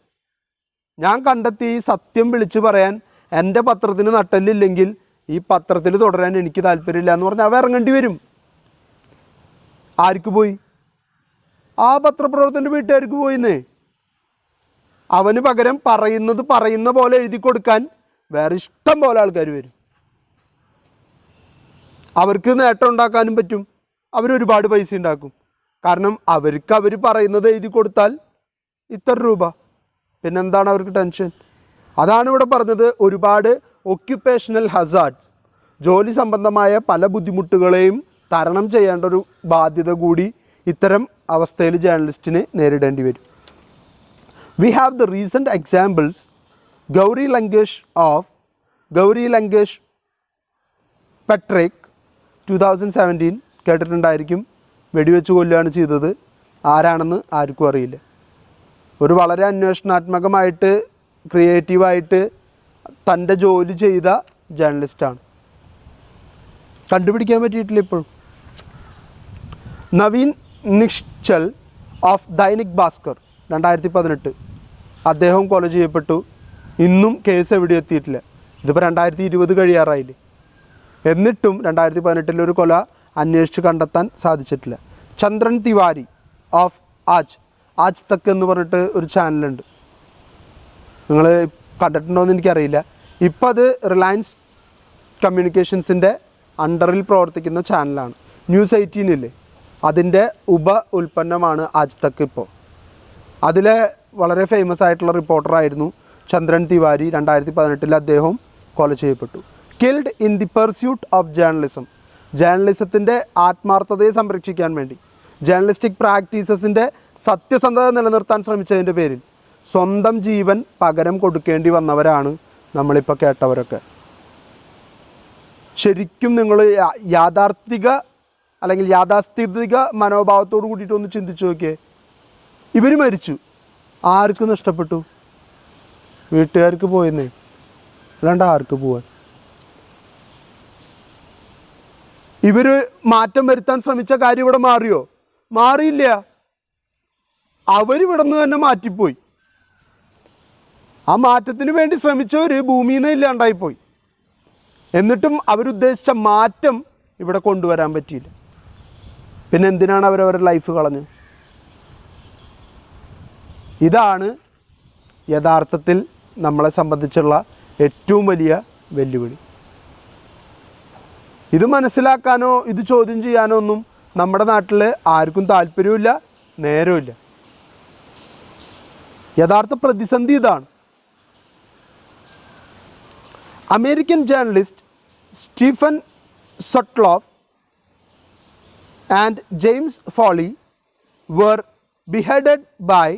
ഞാൻ കണ്ടെത്തി ഈ സത്യം വിളിച്ചു പറയാൻ എൻ്റെ പത്രത്തിന് നട്ടല്ലില്ലെങ്കിൽ ഈ പത്രത്തിൽ തുടരാൻ എനിക്ക് താല്പര്യമില്ല എന്ന് പറഞ്ഞാൽ അവ ഇറങ്ങേണ്ടി വരും. ആർക്ക് പോയി? ആ പത്രപ്രവർത്തകൻ്റെ വീട്ടുകാർക്ക് പോയിന്നേ. അവന് പകരം പറയുന്ന പോലെ എഴുതി കൊടുക്കാൻ വേറെ ഇഷ്ടം പോലെ ആൾക്കാർ വരും. അവർക്ക് നേട്ടം ഉണ്ടാക്കാനും പറ്റും, അവരൊരുപാട് പൈസ ഉണ്ടാക്കും. കാരണം അവർ പറയുന്നത് എഴുതി കൊടുത്താൽ ഇത്ര രൂപ, പിന്നെന്താണ് അവർക്ക് ടെൻഷൻ? അതാണ് ഇവിടെ പറഞ്ഞത്, ഒരുപാട് ഒക്യുപ്പേഷണൽ ഹസാർഡ്സ്, ജോലി സംബന്ധമായ പല ബുദ്ധിമുട്ടുകളെയും തരണം ചെയ്യേണ്ട ഒരു ബാധ്യത കൂടി ഇത്തരം അവസ്ഥയിൽ ജേർണലിസ്റ്റിന് നേരിടേണ്ടി വരും. We have the recent examples, Gauri Lankesh Patrick 2017, കേട്ടിട്ടുണ്ടായിരിക്കും. വെടിവെച്ച് കൊല്ലുകയാണ് ചെയ്തത്. ആരാണെന്ന് ആർക്കും അറിയില്ല. ഒരു വളരെ അന്വേഷണാത്മകമായിട്ട് ക്രിയേറ്റീവായിട്ട് തൻ്റെ ജോലി ചെയ്ത ജേർണലിസ്റ്റാണ്. കണ്ടുപിടിക്കാൻ പറ്റിയിട്ടില്ല ഇപ്പോഴും. നവീൻ നിശ്ചൽ ഓഫ് ദൈനിക് ഭാസ്കർ 2018, അദ്ദേഹം കൊല ചെയ്യപ്പെട്ടു. ഇന്നും കേസ് എവിടെ എത്തിയിട്ടില്ല. ഇതിപ്പോൾ 2020 കഴിയാറായില്ലേ, എന്നിട്ടും 2018 ഒരു കൊല അന്വേഷിച്ച് കണ്ടെത്താൻ സാധിച്ചിട്ടില്ല. ചന്ദ്രൻ തിവാരി ഓഫ് ആജ് തക്ക് എന്ന് പറഞ്ഞിട്ട് ഒരു ചാനലുണ്ട്, നിങ്ങൾ കണ്ടിട്ടുണ്ടോയെന്ന് എനിക്കറിയില്ല. ഇപ്പം അത് റിലയൻസ് കമ്മ്യൂണിക്കേഷൻസിൻ്റെ അണ്ടറിൽ പ്രവർത്തിക്കുന്ന ചാനലാണ്. ന്യൂസ് 18 അതിൻ്റെ ഉൽപ്പന്നമാണ് ആജ് തക്ക്. ഇപ്പോൾ അതിലെ വളരെ ഫേമസ് ആയിട്ടുള്ള റിപ്പോർട്ടറായിരുന്നു ചന്ദ്രൻ തിവാരി. 2018 അദ്ദേഹം കൊല ചെയ്യപ്പെട്ടു. Killed in the pursuit of journalism, ജേർണലിസത്തിൻ്റെ ആത്മാർത്ഥതയെ സംരക്ഷിക്കാൻ വേണ്ടി, ജേർണലിസ്റ്റിക് പ്രാക്ടീസസിൻ്റെ സത്യസന്ധത നിലനിർത്താൻ ശ്രമിച്ചതിൻ്റെ പേരിൽ സ്വന്തം ജീവൻ പകരം കൊടുക്കേണ്ടി വന്നവരാണ് നമ്മളിപ്പോൾ കേട്ടവരൊക്കെ. ശരിക്കും നിങ്ങൾ യാഥാസ്ഥിതിക മനോഭാവത്തോട് കൂടിയിട്ടൊന്ന് ചിന്തിച്ചു നോക്കിയേ. ഇവർ മരിച്ചു, ആർക്ക് നഷ്ടപ്പെട്ടു? വീട്ടുകാർക്ക് പോയെന്നേ, അല്ലാണ്ട് ആർക്ക് പോവാൻ? ഇവർ മാറ്റം വരുത്താൻ ശ്രമിച്ച കാര്യം ഇവിടെ മാറിയോ? മാറിയില്ല. അവരിവിടെ നിന്ന് തന്നെ മാറ്റിപ്പോയി. ആ മാറ്റത്തിന് വേണ്ടി ശ്രമിച്ചവർ ഭൂമിയിൽ നിന്ന് ഇല്ലാണ്ടായിപ്പോയി. എന്നിട്ടും അവരുദ്ദേശിച്ച മാറ്റം ഇവിടെ കൊണ്ടുവരാൻ പറ്റിയില്ല. പിന്നെ എന്തിനാണ് അവരവരുടെ ലൈഫ് കളഞ്ഞത്? ഇതാണ് യഥാർത്ഥത്തിൽ നമ്മളെ സംബന്ധിച്ചുള്ള ഏറ്റവും വലിയ വെല്ലുവിളി. ഇത് മനസ്സിലാക്കാനോ ഇത് ചോദ്യം ചെയ്യാനോ ഒന്നും നമ്മുടെ നാട്ടിൽ ആർക്കും താല്പര്യമില്ല, നേരമില്ല. യഥാർത്ഥ പ്രതിസന്ധി ഇതാണ്. American journalist Steven Sotloff and James Foley were beheaded by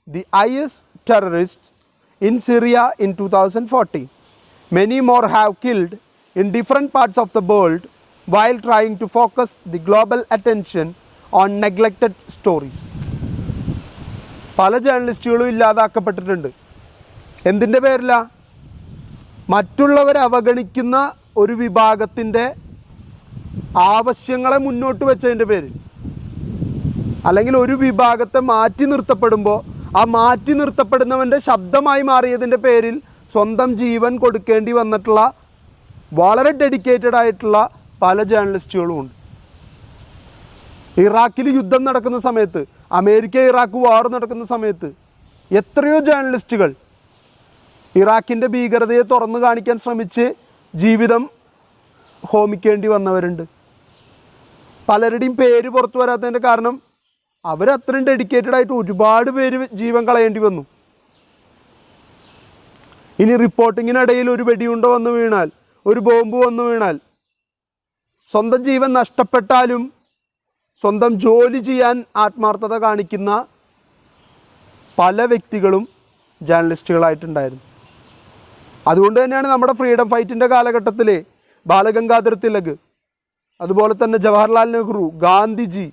the IS terrorists in Syria in 2014. Many more have killed in different parts of the world while trying to focus the global attention on neglected stories. പല ജേർണലിസ്റ്റുകളും ഇല്ലാതാക്കപ്പെട്ടിട്ടുണ്ട്. എന്തിൻ്റെ പേരിലാ? മറ്റുള്ളവരെ അവഗണിക്കുന്ന ഒരു വിഭാഗത്തിൻ്റെ ആവശ്യങ്ങളെ മുന്നോട്ട് വെച്ചതിൻ്റെ പേരിൽ, അല്ലെങ്കിൽ ഒരു വിഭാഗത്തെ മാറ്റി നിർത്തപ്പെടുമ്പോൾ ആ മാറ്റി നിർത്തപ്പെടുന്നവൻ്റെ ശബ്ദമായി മാറിയതിൻ്റെ പേരിൽ സ്വന്തം ജീവൻ കൊടുക്കേണ്ടി വന്നിട്ടുള്ള വളരെ ഡെഡിക്കേറ്റഡ് ആയിട്ടുള്ള പല ജേർണലിസ്റ്റുകളും ഉണ്ട്. ഇറാഖിൽ യുദ്ധം നടക്കുന്ന സമയത്ത്, അമേരിക്ക ഇറാഖ് വാർ നടക്കുന്ന സമയത്ത് എത്രയോ ജേർണലിസ്റ്റുകൾ ഇറാഖിൻ്റെ ഭീകരതയെ തുറന്നു കാണിക്കാൻ ശ്രമിച്ച് ജീവിതം ഹോമിക്കേണ്ടി വന്നവരുണ്ട്. പലരുടെയും പേര് പുറത്തു വരാത്തതിൻ്റെ കാരണം അവരത്രയും ഡെഡിക്കേറ്റഡ് ആയിട്ട് ഒരുപാട് പേര് ജീവൻ കളയേണ്ടി വന്നു. ഇനി റിപ്പോർട്ടിങ്ങിനിടയിൽ ഒരു വെടിയുണ്ട വന്നു വീണാൽ, ഒരു ബോംബ് വന്നു വീണാൽ, സ്വന്തം ജീവൻ നഷ്ടപ്പെട്ടാലും സ്വന്തം ജോലി ചെയ്യാൻ ആത്മാർത്ഥത കാണിക്കുന്ന പല വ്യക്തികളും ജേർണലിസ്റ്റുകളായിട്ടുണ്ടായിരുന്നു. അതുകൊണ്ട് തന്നെയാണ് നമ്മുടെ ഫ്രീഡം ഫൈറ്റിൻ്റെ കാലഘട്ടത്തിൽ ബാലഗംഗാധർ തിലക്, അതുപോലെ തന്നെ ജവഹർലാൽ നെഹ്റു, ഗാന്ധിജി,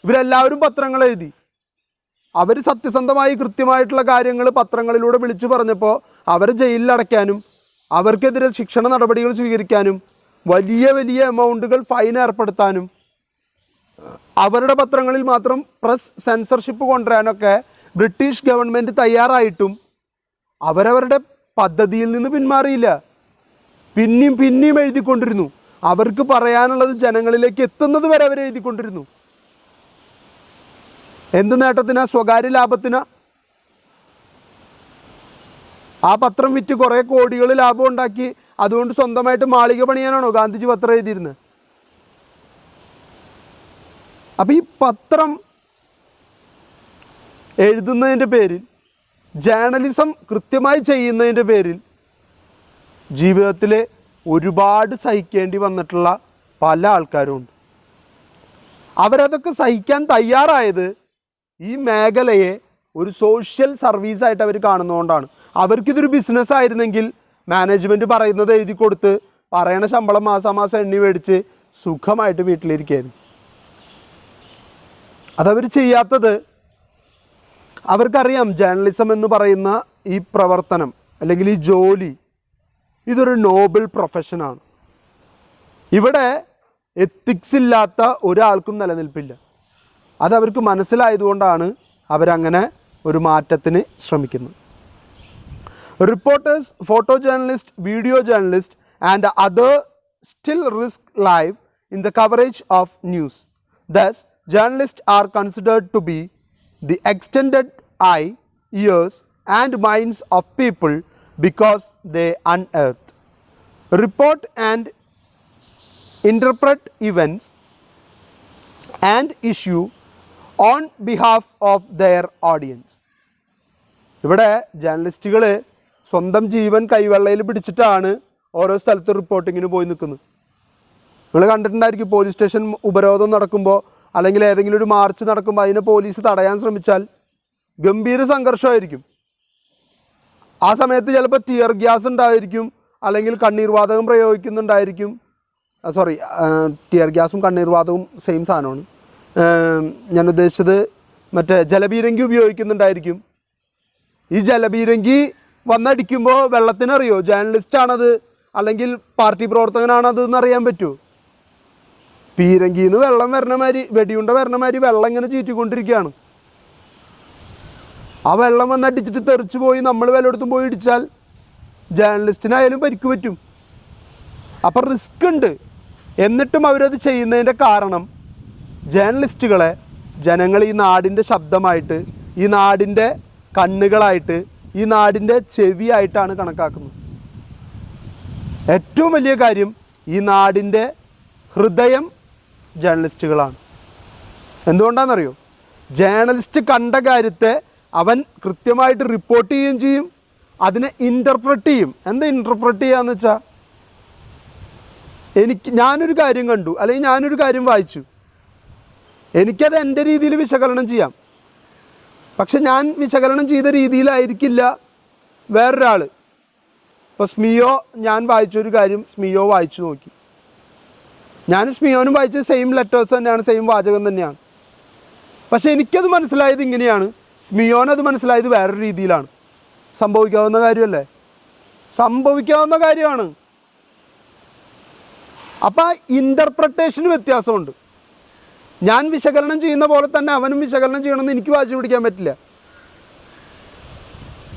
ഇവരെല്ലാവരും പത്രങ്ങൾ എഴുതി. അവർ സത്യസന്ധമായി കൃത്യമായിട്ടുള്ള കാര്യങ്ങൾ പത്രങ്ങളിലൂടെ വിളിച്ചു പറഞ്ഞപ്പോൾ അവരെ ജയിലിലടയ്ക്കാനും അവർക്കെതിരെ ശിക്ഷണ നടപടികൾ സ്വീകരിക്കാനും വലിയ വലിയ എമൗണ്ടുകൾ ഫൈൻ ഏർപ്പെടുത്താനും അവരുടെ പത്രങ്ങളിൽ മാത്രം പ്രസ് സെൻസർഷിപ്പ് കൊണ്ടുവരാനൊക്കെ ബ്രിട്ടീഷ് ഗവൺമെൻറ് തയ്യാറായിട്ടും അവരവരുടെ പദ്ധതിയിൽ നിന്ന് പിന്മാറിയില്ല. പിന്നെയും എഴുതിക്കൊണ്ടിരുന്നു. അവർക്ക് പറയാനുള്ളത് ജനങ്ങളിലേക്ക് എത്തുന്നത് വരെ അവർ എഴുതിക്കൊണ്ടിരുന്നു. എന്ത് നേട്ടത്തിനാ? സ്വകാര്യ ലാഭത്തിനാ? ആ പത്രം വിറ്റ് കുറേ കോടികൾ ലാഭം ഉണ്ടാക്കി അതുകൊണ്ട് സ്വന്തമായിട്ട് മാളിക പണിയാനാണോ ഗാന്ധിജി പത്രം എഴുതിയിരുന്നത്? അപ്പം ഈ പത്രം എഴുതുന്നതിൻ്റെ പേരിൽ, ജേർണലിസം കൃത്യമായി ചെയ്യുന്നതിൻ്റെ പേരിൽ ജീവിതത്തിൽ ഒരുപാട് സഹിക്കേണ്ടി വന്നിട്ടുള്ള പല ആൾക്കാരുമുണ്ട്. അവരതൊക്കെ സഹിക്കാൻ തയ്യാറായത് ഈ മേഖലയെ ഒരു സോഷ്യൽ സർവീസായിട്ട് അവർ കാണുന്നതുകൊണ്ടാണ്. അവർക്കിതൊരു ബിസിനസ് ആയിരുന്നെങ്കിൽ മാനേജ്മെൻറ്റ് പറയുന്നത് എഴുതി കൊടുത്ത് പറയണ ശമ്പളം മാസാമാസം എണ്ണി മേടിച്ച് സുഖമായിട്ട് വീട്ടിലിരിക്കുകയായിരുന്നു. അതവർ ചെയ്യാത്തത് അവർക്കറിയാം ജേർണലിസം എന്ന് പറയുന്ന ഈ പ്രവർത്തനം അല്ലെങ്കിൽ ഈ ജോലി ഇതൊരു നോബിൾ പ്രൊഫഷനാണ്. ഇവിടെ എത്തിക്സ് ഇല്ലാത്ത ഒരാൾക്കും നിലനിൽപ്പില്ല. അതവർക്ക് മനസ്സിലായതുകൊണ്ടാണ് അവരങ്ങനെ ഒരു മാറ്റത്തിന് ശ്രമിക്കുന്നത്. Reporters, photo journalist, video journalist and other still risk life in the coverage of news. Thus, journalists are considered to be the extended eye, ears and minds of people because they unearth, report and interpret events and issue on behalf of their audience. ഇവിടെ ജേർണലിസ്റ്റുകൾ സ്വന്തം ജീവൻ കൈവെള്ളയിൽ പിടിച്ചിട്ടാണ് ഓരോ സ്ഥലത്ത് റിപ്പോർട്ടിങ്ങിന് പോയി നിൽക്കുന്നത്. നിങ്ങൾ കണ്ടിട്ടുണ്ടായിരിക്കും, police station ഉപരോധം നടക്കുമ്പോൾ അല്ലെങ്കിൽ ഏതെങ്കിലും ഒരു മാർച്ച് നടക്കുമ്പോൾ അതിനെ പോലീസ് തടയാൻ ശ്രമിച്ചാൽ ഗംഭീര സംഘർഷമായിരിക്കും. ആ സമയത്ത് ചിലപ്പോൾ ടിയർ ഗ്യാസ് ഉണ്ടായിരിക്കും, അല്ലെങ്കിൽ കണ്ണീർ വാതകം പ്രയോഗിക്കുന്നുണ്ടായിരിക്കും. ടിയർ ഗ്യാസും കണ്ണീർ വാതകവും സെയിം സാധനമാണ്. ഞാൻ ഉദ്ദേശിച്ചത് മറ്റേ ജലബീരങ്കി ഉപയോഗിക്കുന്നുണ്ടായിരിക്കും. ഈ ജലബീരങ്കി വന്നടിക്കുമ്പോൾ വെള്ളത്തിനറിയോ ജേർണലിസ്റ്റാണത് അല്ലെങ്കിൽ പാർട്ടി പ്രവർത്തകനാണത് എന്നറിയാൻ പറ്റുമോ? പീരങ്കിയിൽ നിന്ന് വെള്ളം വരണ മാതിരി, വെടിയുണ്ട വരണ മാതിരി വെള്ളം ഇങ്ങനെ ചീറ്റിക്കൊണ്ടിരിക്കുകയാണ്. ആ വെള്ളം വന്നടിച്ചിട്ട് തെറിച്ച് പോയി നമ്മൾ വല്ലയിടത്തും പോയി ഇടിച്ചാൽ ജേർണലിസ്റ്റിനായാലും പരിക്ക് പറ്റും. അപ്പം റിസ്ക് ഉണ്ട്. എന്നിട്ടും അവരത് ചെയ്യുന്നതിൻ്റെ കാരണം ജേർണലിസ്റ്റുകളെ ജനങ്ങൾ ഈ നാടിൻ്റെ ശബ്ദമായിട്ട്, ഈ നാടിൻ്റെ കണ്ണുകളായിട്ട്, ഈ നാടിൻ്റെ ചെവിയായിട്ടാണ് കണക്കാക്കുന്നത്. ഏറ്റവും വലിയ കാര്യം, ഈ നാടിൻ്റെ ഹൃദയം ജേർണലിസ്റ്റുകളാണ്. എന്തുകൊണ്ടാണെന്നറിയോ? ജേർണലിസ്റ്റ് കണ്ട കാര്യത്തെ അവൻ കൃത്യമായിട്ട് റിപ്പോർട്ട് ചെയ്യുകയും ചെയ്യും, അതിനെ ഇൻ്റർപ്രറ്റ് ചെയ്യും. എന്താ ഇൻ്റർപ്രറ്റ് ചെയ്യാന്ന് വെച്ചാൽ, ഞാനൊരു കാര്യം കണ്ടു അല്ലെങ്കിൽ ഞാനൊരു കാര്യം വായിച്ചു, എനിക്കത് എൻ്റെ രീതിയിൽ വിശകലനം ചെയ്യാം. പക്ഷെ ഞാൻ വിശകലനം ചെയ്ത രീതിയിലായിരിക്കില്ല വേറൊരാൾ. ഇപ്പോൾ സ്മിയോ, ഞാൻ വായിച്ചൊരു കാര്യം സ്മിയോ വായിച്ചു നോക്കി, ഞാനും സ്മിയോനും വായിച്ച സെയിം ലെറ്റേഴ്സ് തന്നെയാണ്, സെയിം വാചകം തന്നെയാണ്. പക്ഷെ എനിക്കത് മനസ്സിലായത് ഇങ്ങനെയാണ്, സ്മിയോനത് മനസ്സിലായത് വേറൊരു രീതിയിലാണ്. സംഭവിക്കാവുന്ന കാര്യമല്ലേ? സംഭവിക്കാവുന്ന കാര്യമാണ്. അപ്പോൾ ഇൻ്റർപ്രട്ടേഷന് വ്യത്യാസമുണ്ട്. ഞാൻ വിശകലനം ചെയ്യുന്ന പോലെ തന്നെ അവനും വിശകലനം ചെയ്യണമെന്ന് എനിക്ക് വാശി പിടിക്കാൻ പറ്റില്ല.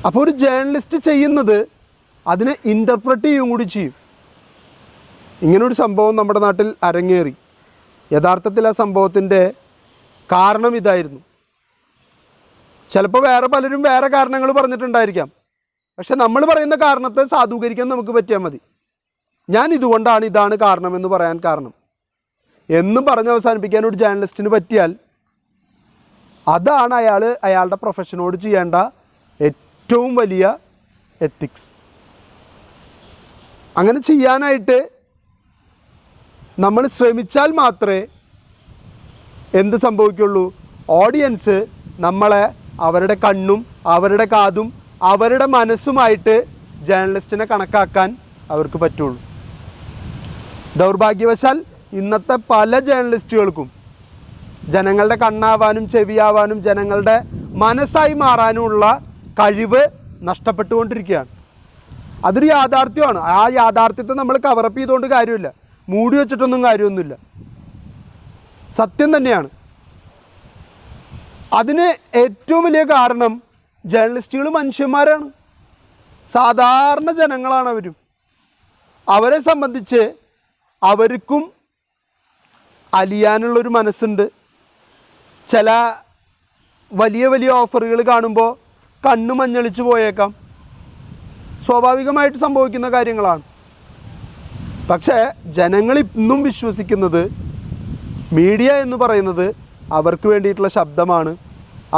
അപ്പോൾ ഒരു ജേർണലിസ്റ്റ് ചെയ്യുന്നത് അതിനെ ഇൻ്റർപ്രറ്റ് ചെയ്യുകയും കൂടി ചെയ്യും. ഇങ്ങനൊരു സംഭവം നമ്മുടെ നാട്ടിൽ അരങ്ങേറി. യഥാർത്ഥത്തിൽ ആ സംഭവത്തിൻ്റെ കാരണം ഇതായിരുന്നു. ചിലപ്പോൾ വേറെ പലരും വേറെ കാരണങ്ങൾ പറഞ്ഞിട്ടുണ്ടായിരിക്കാം. പക്ഷെ നമ്മൾ പറയുന്ന കാരണത്തെ സാധൂകരിക്കാൻ നമുക്ക് പറ്റിയാൽ മതി. ഞാൻ ഇതുകൊണ്ടാണ്, ഇതാണ് കാരണമെന്ന് പറയാൻ കാരണം എന്നും പറഞ്ഞ് അവസാനിപ്പിക്കാൻ ഒരു ജേർണലിസ്റ്റിന് പറ്റിയാൽ അതാണ് അയാളുടെ പ്രൊഫഷനോട് ചെയ്യേണ്ട ഏറ്റവും വലിയ എത്തിക്സ്. അങ്ങനെ ചെയ്യാനായിട്ട് നമ്മൾ ശ്രമിച്ചാൽ മാത്രമേ എന്ത് സംഭവിക്കുള്ളൂ? ഓഡിയൻസ് നമ്മളെ അവരുടെ കണ്ണും അവരുടെ കാതും അവരുടെ മനസ്സുമായിട്ട് ജേർണലിസ്റ്റിനെ കണക്കാക്കാൻ അവർക്ക് പറ്റുള്ളൂ. ദൗർഭാഗ്യവശാൽ ഇന്നത്തെ പല ജേർണലിസ്റ്റുകൾക്കും ജനങ്ങളുടെ കണ്ണാവാനും ചെവിയാവാനും ജനങ്ങളുടെ മനസ്സായി മാറാനുമുള്ള കഴിവ് നഷ്ടപ്പെട്ടുകൊണ്ടിരിക്കുകയാണ്. അതൊരു യാഥാർത്ഥ്യമാണ്. ആ യാഥാർത്ഥ്യത്തെ നമ്മൾ കവറപ്പ് ചെയ്തുകൊണ്ട് കാര്യമില്ല, മൂടി വെച്ചിട്ടൊന്നും കാര്യമൊന്നുമില്ല, സത്യം തന്നെയാണ്. അതിന് ഏറ്റവും വലിയ കാരണം ജേർണലിസ്റ്റുകൾ മനുഷ്യന്മാരാണ്, സാധാരണ ജനങ്ങളാണ് അവരും. അവരെ സംബന്ധിച്ച് അവർക്കും അലിയാനുള്ളൊരു മനസ്സുണ്ട്. ചില വലിയ വലിയ ഓഫറുകൾ കാണുമ്പോൾ കണ്ണ് മഞ്ഞളിച്ച് പോയേക്കാം, സ്വാഭാവികമായിട്ട് സംഭവിക്കുന്ന കാര്യങ്ങളാണ്. പക്ഷേ ജനങ്ങൾ ഇന്നും വിശ്വസിക്കുന്നത് മീഡിയ എന്ന് പറയുന്നത് അവർക്ക് വേണ്ടിയിട്ടുള്ള ശബ്ദമാണ്.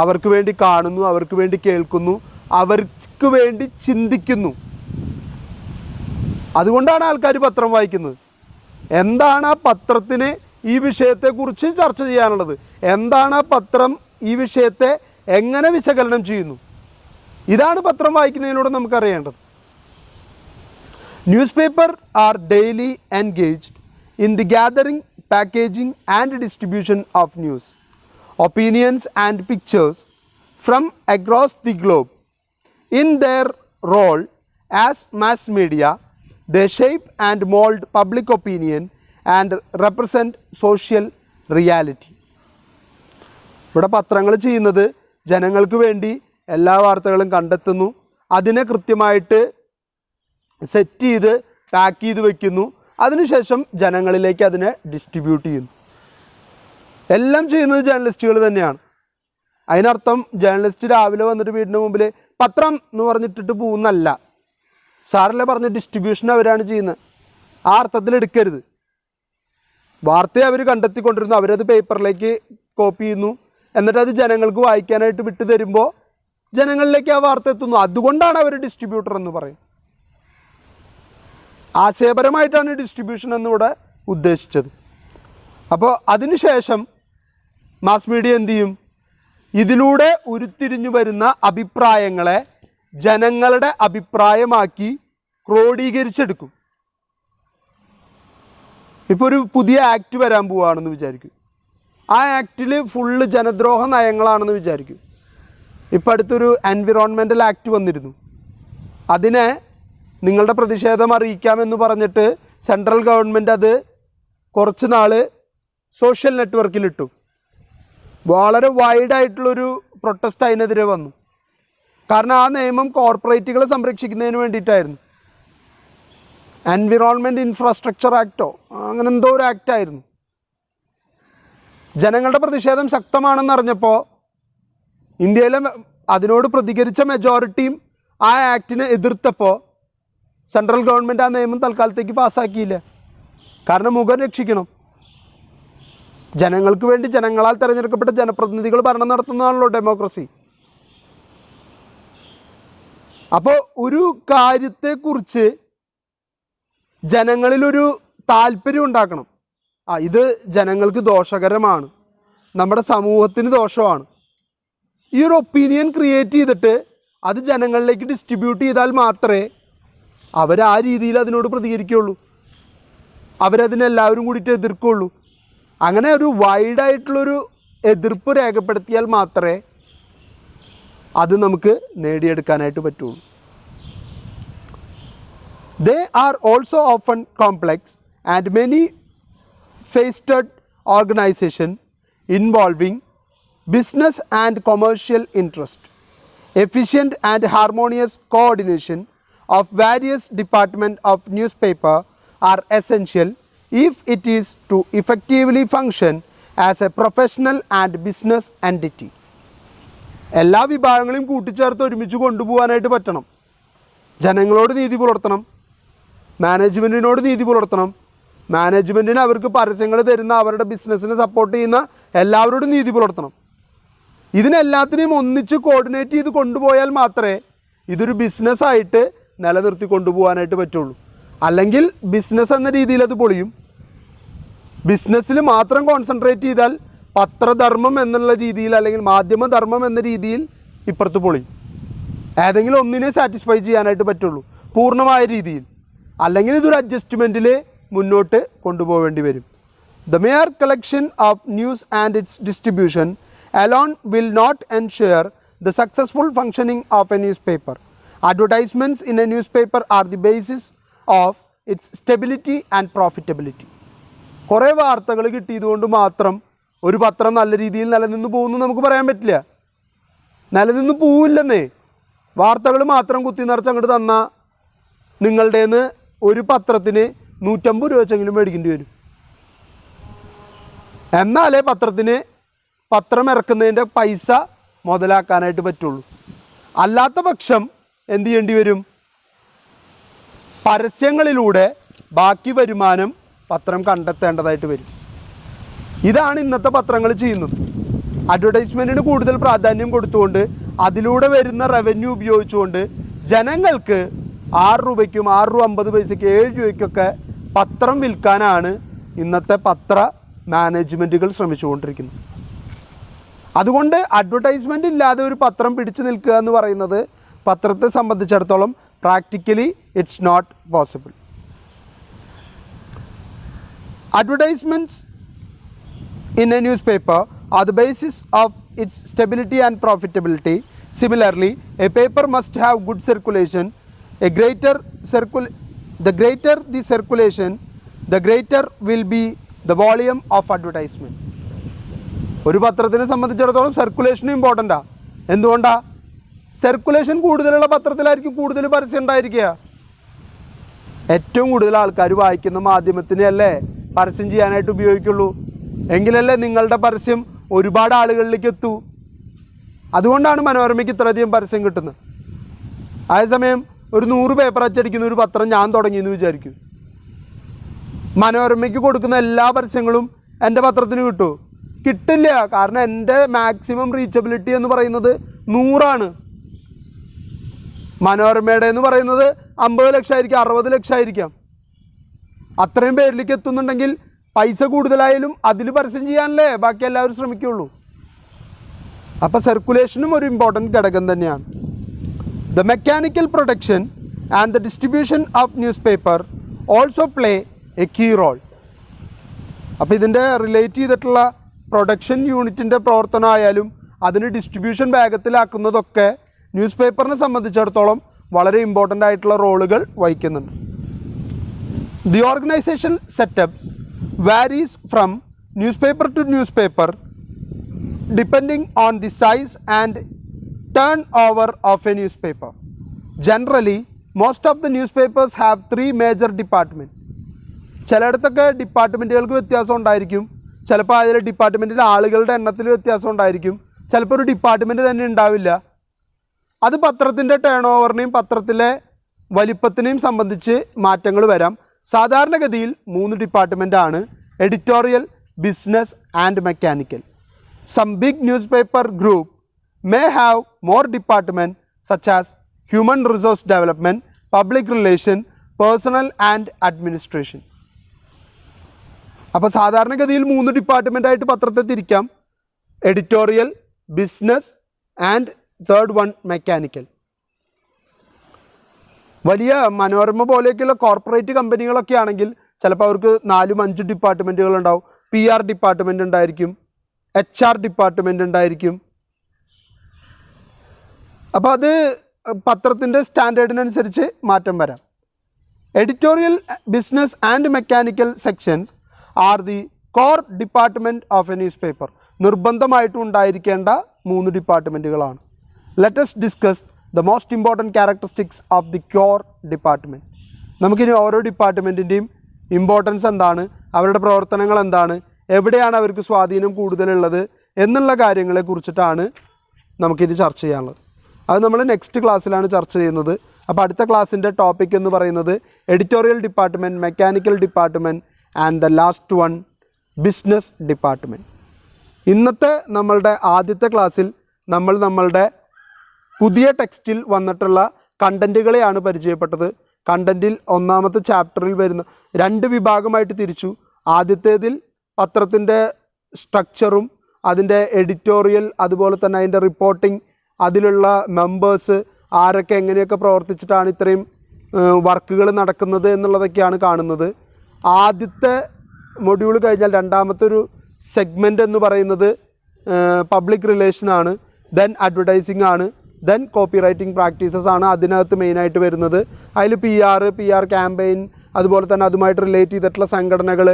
അവർക്ക് വേണ്ടി കാണുന്നു, അവർക്ക് വേണ്ടി കേൾക്കുന്നു, അവർക്ക് വേണ്ടി ചിന്തിക്കുന്നു. അതുകൊണ്ടാണ് ആൾക്കാർ പത്രം വായിക്കുന്നത്. എന്താണ് ആ പത്രത്തിന് ഈ വിഷയത്തെക്കുറിച്ച് ചർച്ച ചെയ്യാനുള്ളത്? എന്താണ് ആ പത്രം ഈ വിഷയത്തെ എങ്ങനെ വിശകലനം ചെയ്യുന്നു? ഇതാണ് പത്രം വായിക്കുന്നതിലൂടെ നമുക്കറിയേണ്ടത്. Newspapers are daily engaged in the gathering, packaging and distribution of news, opinions and pictures from across the globe. In their role as mass media, they shape and mold public opinion and represent social reality. ഇവിടെ പത്രങ്ങൾ ചെയ്യുന്നത് ജനങ്ങൾക്ക് വേണ്ടി എല്ലാ വാർത്തകളും കണ്ടെത്തുന്നു, അതിനെ കൃത്യമായിട്ട് സെറ്റ് ചെയ്ത് പാക്ക് ചെയ്ത് വയ്ക്കുന്നു, അതിനുശേഷം ജനങ്ങളിലേക്ക് അതിനെ ഡിസ്ട്രിബ്യൂട്ട് ചെയ്യുന്നു. എല്ലാം ചെയ്യുന്നത് ജേർണലിസ്റ്റുകൾ തന്നെയാണ്. അതിനർത്ഥം ജേർണലിസ്റ്റ് രാവിലെ വന്നിട്ട് വീടിൻ്റെ മുമ്പിൽ പത്രം എന്ന് പറഞ്ഞിട്ടിട്ട് പോകുന്നല്ല. സാറല്ലേ പറഞ്ഞ ഡിസ്ട്രിബ്യൂഷൻ അവരാണ് ചെയ്യുന്നത്. ആ അർത്ഥത്തിൽ എടുക്കരുത്. വാർത്തയെ അവർ കണ്ടെത്തിക്കൊണ്ടിരുന്നു, അവരത് പേപ്പറിലേക്ക് കോപ്പി ചെയ്യുന്നു, എന്നിട്ട് അത് ജനങ്ങൾക്ക് വായിക്കാനായിട്ട് വിട്ടു തരുമ്പോൾ ജനങ്ങളിലേക്ക് ആ വാർത്ത എത്തുന്നു. അതുകൊണ്ടാണ് അവർ ഡിസ്ട്രിബ്യൂട്ടർ എന്ന് പറയും. ആശയപരമായിട്ടാണ് ഡിസ്ട്രിബ്യൂഷൻ എന്നിവിടെ ഉദ്ദേശിച്ചത്. അപ്പോൾ അതിനുശേഷം മാസ് മീഡിയ എന്തു ചെയ്യും? ഇതിലൂടെ ഉരുത്തിരിഞ്ഞു വരുന്ന അഭിപ്രായങ്ങളെ ജനങ്ങളുടെ അഭിപ്രായമാക്കി ക്രോഡീകരിച്ചെടുക്കും. ഇപ്പോൾ ഒരു പുതിയ ആക്ട് വരാൻ പോവുകയാണെന്ന് വിചാരിക്കും. ആ ആക്റ്റിൽ ഫുള്ള് ജനദ്രോഹ നയങ്ങളാണെന്ന് വിചാരിക്കും. ഇപ്പോൾ അടുത്തൊരു എൻവിറോൺമെൻ്റൽ ആക്ട് വന്നിരുന്നു. അതിനെ നിങ്ങളുടെ പ്രതിഷേധം അറിയിക്കാമെന്ന് പറഞ്ഞിട്ട് സെൻട്രൽ ഗവൺമെൻറ് അത് കുറച്ച് നാൾ സോഷ്യൽ നെറ്റ്വർക്കിലിട്ടു. വളരെ വൈഡായിട്ടുള്ളൊരു പ്രൊട്ടസ്റ്റ് അതിനെതിരെ വന്നു. കാരണം ആ നിയമം കോർപ്പറേറ്റുകളെ സംരക്ഷിക്കുന്നതിന് വേണ്ടിയിട്ടായിരുന്നു. എൻവിറോൺമെൻറ്റ് ഇൻഫ്രാസ്ട്രക്ചർ ആക്ടോ അങ്ങനെ എന്തോ ഒരു ആക്റ്റായിരുന്നു. ജനങ്ങളുടെ പ്രതിഷേധം ശക്തമാണെന്നറിഞ്ഞപ്പോൾ ഇന്ത്യയിലെ അതിനോട് പ്രതികരിച്ച മെജോറിറ്റിയും ആ ആക്ടിനെ എതിർത്തപ്പോൾ സെൻട്രൽ ഗവൺമെൻറ് ആ നിയമം തൽക്കാലത്തേക്ക് പാസ്സാക്കിയില്ല. കാരണം മുഖം രക്ഷിക്കണം. ജനങ്ങൾക്ക് വേണ്ടി ജനങ്ങളാൽ തിരഞ്ഞെടുക്കപ്പെട്ട ജനപ്രതിനിധികൾ ഭരണം നടത്തുന്നതാണല്ലോ ഡെമോക്രസി. അപ്പോൾ ഒരു കാര്യത്തെക്കുറിച്ച് ജനങ്ങളിലൊരു താല്പര്യം ഉണ്ടാക്കണം. ഇത് ജനങ്ങൾക്ക് ദോഷകരമാണ്, നമ്മുടെ സമൂഹത്തിന് ദോഷമാണ്. ഈ ഒരു ഒപ്പീനിയൻ ക്രിയേറ്റ് ചെയ്തിട്ട് അത് ജനങ്ങളിലേക്ക് ഡിസ്ട്രിബ്യൂട്ട് ചെയ്താൽ മാത്രമേ അവർ ആ രീതിയിൽ അതിനോട് പ്രതികരിക്കുകയുള്ളൂ. അവരതിനെല്ലാവരും കൂടിയിട്ട് എതിർക്കുകയുള്ളൂ. അങ്ങനെ ഒരു വൈഡായിട്ടുള്ളൊരു എതിർപ്പ് രേഖപ്പെടുത്തിയാൽ മാത്രമേ അത് നമുക്ക് നേടിയെടുക്കാനായിട്ട് പറ്റുള്ളൂ. They are also often complex and many-faceted organization involving business and commercial interest. Efficient and harmonious coordination of various departments of newspaper are essential if it is to effectively function as a professional and business entity. എല്ലാ വിഭാഗങ്ങളെയും കൂട്ടിച്ചേർത്ത് ഒരുമിച്ച് കൊണ്ടുപോകാനായിട്ട് പറ്റണം. ജനങ്ങളോട് നീതി പുലർത്തണം, മാനേജ്മെൻറ്റിനോട് നീതി പുലർത്തണം, മാനേജ്മെൻറ്റിന് അവർക്ക് പരസ്യങ്ങൾ തരുന്ന അവരുടെ ബിസിനസ്സിനെ സപ്പോർട്ട് ചെയ്യുന്ന എല്ലാവരോടും നീതി പുലർത്തണം. ഇതിനെല്ലാത്തിനെയും ഒന്നിച്ച് കോർഡിനേറ്റ് ചെയ്ത് കൊണ്ടുപോയാൽ മാത്രമേ ഇതൊരു ബിസിനസ്സായിട്ട് നിലനിർത്തി കൊണ്ടുപോകാനായിട്ട് പറ്റുള്ളൂ. അല്ലെങ്കിൽ ബിസിനസ് എന്ന രീതിയിൽ അത് പൊളിയും. ബിസിനസ്സിൽ മാത്രം കോൺസെൻട്രേറ്റ് ചെയ്താൽ പത്രധർമ്മം എന്നുള്ള രീതിയിൽ അല്ലെങ്കിൽ മാധ്യമധർമ്മം എന്ന രീതിയിൽ ഇപ്പുറത്ത് പൊളിയും. ഏതെങ്കിലും ഒന്നിനെ സാറ്റിസ്ഫൈ ചെയ്യാനായിട്ട് പറ്റുള്ളൂ പൂർണ്ണമായ രീതിയിൽ. അല്ലെങ്കിൽ ഇതൊരു അഡ്ജസ്റ്റ്മെൻറ്റിൽ മുന്നോട്ട് കൊണ്ടുപോകേണ്ടി വരും. The mere collection of news and its distribution alone will not ensure the successful functioning of a newspaper. Advertisements in a newspaper are the basis of its stability and profitability. കുറേ വാർത്തകൾ കിട്ടിയതുകൊണ്ട് മാത്രം ഒരു പത്രം നല്ല രീതിയിൽ നിലനിന്ന് പോകുന്നു നമുക്ക് പറയാൻ പറ്റില്ല. നിലനിന്ന് പോവില്ലെന്നേ. വാർത്തകൾ മാത്രം കുത്തി നിറച്ച് അങ്ങോട്ട് തന്നാൽ നിങ്ങളുടേന്ന് ഒരു പത്രത്തിന് 150 രൂപ വെച്ചെങ്കിലും മേടിക്കേണ്ടി വരും. എന്നാലേ പത്രം ഇറക്കുന്നതിൻ്റെ പൈസ മുതലാക്കാനായിട്ട് പറ്റുള്ളൂ. അല്ലാത്ത പക്ഷം എന്ത് ചെയ്യേണ്ടി വരും? പരസ്യങ്ങളിലൂടെ ബാക്കി വരുമാനം പത്രം കണ്ടെത്തേണ്ടതായിട്ട് വരും. ഇതാണ് ഇന്നത്തെ പത്രങ്ങൾ ചെയ്യുന്നത്. അഡ്വർടൈസ്മെൻറ്റിന് കൂടുതൽ പ്രാധാന്യം കൊടുത്തുകൊണ്ട് അതിലൂടെ വരുന്ന റവന്യൂ ഉപയോഗിച്ചുകൊണ്ട് ജനങ്ങൾക്ക് 6 രൂപയ്ക്കും 6 രൂപ 50 പൈസയ്ക്ക് 7 രൂപയ്ക്കൊക്കെ പത്രം വിൽക്കാനാണ് ഇന്നത്തെ പത്ര മാനേജ്മെൻറ്റുകൾ ശ്രമിച്ചുകൊണ്ടിരിക്കുന്നത്. അതുകൊണ്ട് അഡ്വർടൈസ്മെൻ്റ് ഇല്ലാതെ ഒരു പത്രം പിടിച്ചു നിൽക്കുക എന്ന് പറയുന്നത് പത്രത്തെ സംബന്ധിച്ചിടത്തോളം practically it's not possible. Advertisements in a newspaper are the basis of its stability and profitability. Similarly, a paper must have good circulation. The greater the circulation, the greater will be the volume of advertisement. ഒരു പത്രത്തിനെ സംബന്ധിച്ചിടത്തോളം circulation ഇമ്പോർട്ടൻ്റാണ്. എന്തുകൊണ്ടാണ്? Circulation കൂടുതലുള്ള പത്രത്തിലായിരിക്കും കൂടുതൽ പരസ്യം ഉണ്ടായിരിക്കുക. ഏറ്റവും കൂടുതൽ ആൾക്കാർ വായിക്കുന്ന മാധ്യമത്തിനെ അല്ലേ പരസ്യം ചെയ്യാനായിട്ട് ഉപയോഗിക്കുള്ളൂ. എങ്കിലല്ലേ നിങ്ങളുടെ പരസ്യം ഒരുപാട് ആളുകളിലേക്ക് എത്തൂ. അതുകൊണ്ടാണ് മനോരമയ്ക്ക് ഇത്രയധികം പരസ്യം കിട്ടുന്നത്. അതേസമയം ഒരു 100 പേപ്പർ അച്ചടിക്കുന്ന ഒരു പത്രം ഞാൻ തുടങ്ങിയെന്ന് വിചാരിക്കും. മനോരമയ്ക്ക് കൊടുക്കുന്ന എല്ലാ പരസ്യങ്ങളും എൻ്റെ പത്രത്തിന് കിട്ടുമോ? കിട്ടില്ല. കാരണം എൻ്റെ മാക്സിമം റീച്ചബിലിറ്റി എന്ന് പറയുന്നത് 100 മനോരമയുടെ എന്ന് പറയുന്നത് 50 ലക്ഷമായിരിക്കാം, 60 ലക്ഷമായിരിക്കാം. അത്രയും പേരിലേക്ക് എത്തുന്നുണ്ടെങ്കിൽ പൈസ കൂടുതലായാലും അതിൽ പരസ്യം ചെയ്യാനല്ലേ ബാക്കി എല്ലാവരും ശ്രമിക്കുകയുള്ളൂ. അപ്പോൾ സർക്കുലേഷനും ഒരു ഇമ്പോർട്ടൻറ്റ് ഘടകം തന്നെയാണ്. The mechanical production and the distribution of newspaper also play a key role. അപ്പോൾ ഇതിൻ്റെ റിലേറ്റ് ചെയ്തിട്ടുള്ള പ്രൊഡക്ഷൻ യൂണിറ്റിൻ്റെ പ്രവർത്തനമായാലും അതിന് ഡിസ്ട്രിബ്യൂഷൻ വേഗത്തിലാക്കുന്നതൊക്കെ ന്യൂസ് പേപ്പറിനെ സംബന്ധിച്ചിടത്തോളം വളരെ ഇമ്പോർട്ടൻ്റ് ആയിട്ടുള്ള റോളുകൾ വഹിക്കുന്നുണ്ട്. The organisation setups varies from newspaper to newspaper depending on the size and turnover of a newspaper. Generally, most of the newspapers have 3 major departments. ചിലയിടത്തൊക്കെ ഡിപ്പാർട്ട്മെൻറ്റുകൾക്ക് വ്യത്യാസം ഉണ്ടായിരിക്കും. ചിലപ്പോൾ അതിൽ ഡിപ്പാർട്ട്മെൻറ്റിലെ ആളുകളുടെ എണ്ണത്തിൽ വ്യത്യാസം ഉണ്ടായിരിക്കും. ചിലപ്പോൾ ഒരു ഡിപ്പാർട്ട്മെൻറ്റ് തന്നെ ഉണ്ടാവില്ല. അത് പത്രത്തിൻ്റെ ടേൺ ഓവറിനെയും പത്രത്തിലെ വലിപ്പത്തിനെയും സംബന്ധിച്ച് മാറ്റങ്ങൾ വരാം. സാധാരണഗതിയിൽ 3 ഡിപ്പാർട്ട്മെൻറ്റാണ്: editorial, business and mechanical. Some big newspaper group may have more department such as human resource development, public relation, personnel and administration. അപ്പോൾ സാധാരണഗതിയിൽ 3 ഡിപ്പാർട്ട്മെൻറ്റായിട്ട് പത്രത്തെ തിരിക്കാം: editorial, business and third one mechanical. വലിയ മനോരമ പോലെയൊക്കെയുള്ള കോർപ്പറേറ്റ് കമ്പനികളൊക്കെ ആണെങ്കിൽ ചിലപ്പോൾ അവർക്ക് 4-5 ഡിപ്പാർട്ട്മെൻറ്റുകളുണ്ടാവും. PR ഡിപ്പാർട്ട്മെൻറ്റ് ഉണ്ടായിരിക്കും, HR ഡിപ്പാർട്ട്മെൻറ്റ് ഉണ്ടായിരിക്കും. അപ്പോൾ അത് പത്രത്തിൻ്റെ സ്റ്റാൻഡേർഡിനനുസരിച്ച് മാറ്റം വരാം. Editorial, business and mechanical sections are the core department of a newspaper. നിർബന്ധമായിട്ടും ഉണ്ടായിരിക്കേണ്ട 3 ഡിപ്പാർട്ട്മെൻറ്റുകളാണ്. Let us discuss the most important characteristics of the core department. നമുക്കിനി ഓരോ ഡിപ്പാർട്ട്മെൻറ്റിൻ്റെയും ഇമ്പോർട്ടൻസ് എന്താണ്, അവരുടെ പ്രവർത്തനങ്ങൾ എന്താണ്, എവിടെയാണ് അവർക്ക് സ്വാധീനം കൂടുതലുള്ളത് എന്നുള്ള കാര്യങ്ങളെ കുറിച്ചിട്ടാണ് നമുക്കിനി ചർച്ച ചെയ്യാനുള്ളത്. അത് നമ്മൾ നെക്സ്റ്റ് ക്ലാസ്സിലാണ് ചർച്ച ചെയ്യുന്നത്. അപ്പോൾ അടുത്ത ക്ലാസ്സിൻ്റെ ടോപ്പിക് എന്ന് പറയുന്നത് editorial department, mechanical department and the last one business department. ഇന്നത്തെ നമ്മളുടെ ആദ്യത്തെ ക്ലാസ്സിൽ നമ്മളുടെ പുതിയ ടെക്സ്റ്റിൽ വന്നിട്ടുള്ള കണ്ടൻറ്റുകളെയാണ് പരിചയപ്പെട്ടത്. കണ്ടൻറ്റിൽ ഒന്നാമത്തെ ചാപ്റ്ററിൽ വരുന്ന 2 വിഭാഗമായിട്ട് തിരിച്ചു. ആദ്യത്തേതിൽ പത്രത്തിൻ്റെ സ്ട്രക്ചറും അതിൻ്റെ എഡിറ്റോറിയൽ, അതുപോലെ തന്നെ അതിൻ്റെ റിപ്പോർട്ടിംഗ്, അതിലുള്ള മെമ്പേഴ്സ് ആരൊക്കെ എങ്ങനെയൊക്കെ പ്രവർത്തിച്ചിട്ടാണ് ഇത്രയും വർക്കുകൾ നടക്കുന്നത് എന്നുള്ളതൊക്കെയാണ് കാണുന്നത്. ആദ്യത്തെ മൊഡ്യൂൾ കഴിഞ്ഞാൽ രണ്ടാമത്തെ ഒരു സെഗ്മെൻ്റ് എന്ന് പറയുന്നത് പബ്ലിക് റിലേഷനാണ്, ദെൻ അഡ്വർടൈസിംഗ് ആണ്, ദെൻ കോപ്പി റൈറ്റിംഗ് പ്രാക്ടീസസ് ആണ് അതിനകത്ത് മെയിനായിട്ട് വരുന്നത്. അതിൽ പി ആർ ക്യാമ്പയിൻ, അതുപോലെ തന്നെ അതുമായിട്ട് റിലേറ്റ് ചെയ്തിട്ടുള്ള സംഘടനകൾ,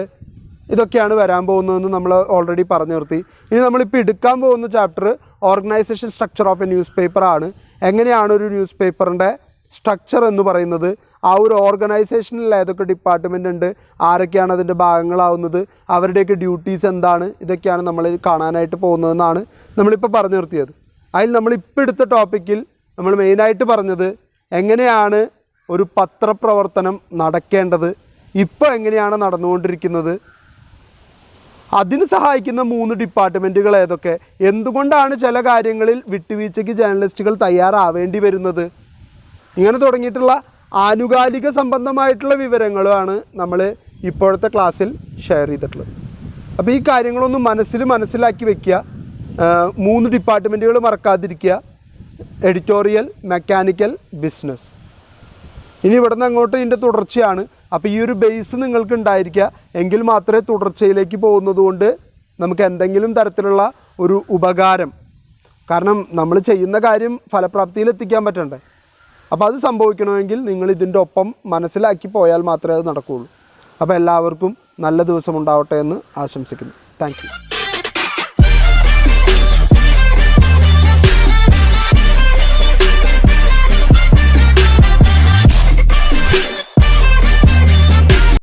ഇതൊക്കെയാണ് വരാൻ പോകുന്നതെന്ന് നമ്മൾ ഓൾറെഡി പറഞ്ഞു നിർത്തി. ഇനി നമ്മളിപ്പോൾ എടുക്കാൻ പോകുന്ന chapter organisation structure of a news paper ആണ്. എങ്ങനെയാണ് ഒരു ന്യൂസ് പേപ്പറിൻ്റെ സ്ട്രക്ചർ എന്ന് പറയുന്നത്, ആ ഒരു ഓർഗനൈസേഷനിൽ ഏതൊക്കെ ഡിപ്പാർട്ട്മെൻ്റ് ഉണ്ട്, ആരൊക്കെയാണ് അതിൻ്റെ ഭാഗങ്ങളാവുന്നത്, അവരുടെയൊക്കെ ഡ്യൂട്ടീസ് എന്താണ്, ഇതൊക്കെയാണ് നമ്മൾ കാണാനായിട്ട് പോകുന്നതെന്നാണ് നമ്മളിപ്പോൾ പറഞ്ഞു നിർത്തിയത്. അതിൽ നമ്മളിപ്പോൾ എടുത്ത ടോപ്പിക്കിൽ നമ്മൾ മെയിനായിട്ട് പറഞ്ഞത് എങ്ങനെയാണ് ഒരു പത്രപ്രവർത്തനം നടക്കേണ്ടത്, ഇപ്പോൾ എങ്ങനെയാണ് നടന്നുകൊണ്ടിരിക്കുന്നത്, അതിന് സഹായിക്കുന്ന 3 ഡിപ്പാർട്ട്മെൻറ്റുകൾ ഏതൊക്കെ, എന്തുകൊണ്ടാണ് ചില കാര്യങ്ങളിൽ വിട്ടുവീഴ്ചയ്ക്ക് ജേർണലിസ്റ്റുകൾ തയ്യാറാവേണ്ടി വരുന്നത്, ഇങ്ങനെ തുടങ്ങിയിട്ടുള്ള ആനുകാലിക സംബന്ധമായിട്ടുള്ള വിവരങ്ങളാണ് നമ്മൾ ഇപ്പോഴത്തെ ക്ലാസ്സിൽ ഷെയർ ചെയ്തിട്ടുള്ളത്. അപ്പോൾ ഈ കാര്യങ്ങളൊന്നും മനസ്സിലാക്കി വയ്ക്കുക. 3 ഡിപ്പാർട്ട്മെൻറ്റുകൾ മറക്കാതിരിക്കുക: എഡിറ്റോറിയൽ, മെക്കാനിക്കൽ, ബിസിനസ്. ഇനി ഇവിടെ നിന്ന് അങ്ങോട്ട് ഇതിൻ്റെ തുടർച്ചയാണ്. അപ്പോൾ ഈ ഒരു ബേസ് നിങ്ങൾക്ക് ഉണ്ടായിരിക്കുക, എങ്കിൽ മാത്രമേ തുടർച്ചയിലേക്ക് പോകുന്നത് കൊണ്ട് നമുക്ക് എന്തെങ്കിലും തരത്തിലുള്ള ഒരു ഉപകാരം, കാരണം നമ്മൾ ചെയ്യുന്ന കാര്യം ഫലപ്രാപ്തിയിൽ എത്തിക്കാൻ പറ്റണ്ടേ. അപ്പോൾ അത് സംഭവിക്കണമെങ്കിൽ നിങ്ങൾ ഇതിൻ്റെ ഒപ്പം മനസ്സിലാക്കി പോയാൽ മാത്രമേ അത് നടക്കുകയുള്ളൂ. അപ്പോൾ എല്ലാവർക്കും നല്ല ദിവസം ഉണ്ടാവട്ടെ എന്ന് ആശംസിക്കുന്നു. Thank you.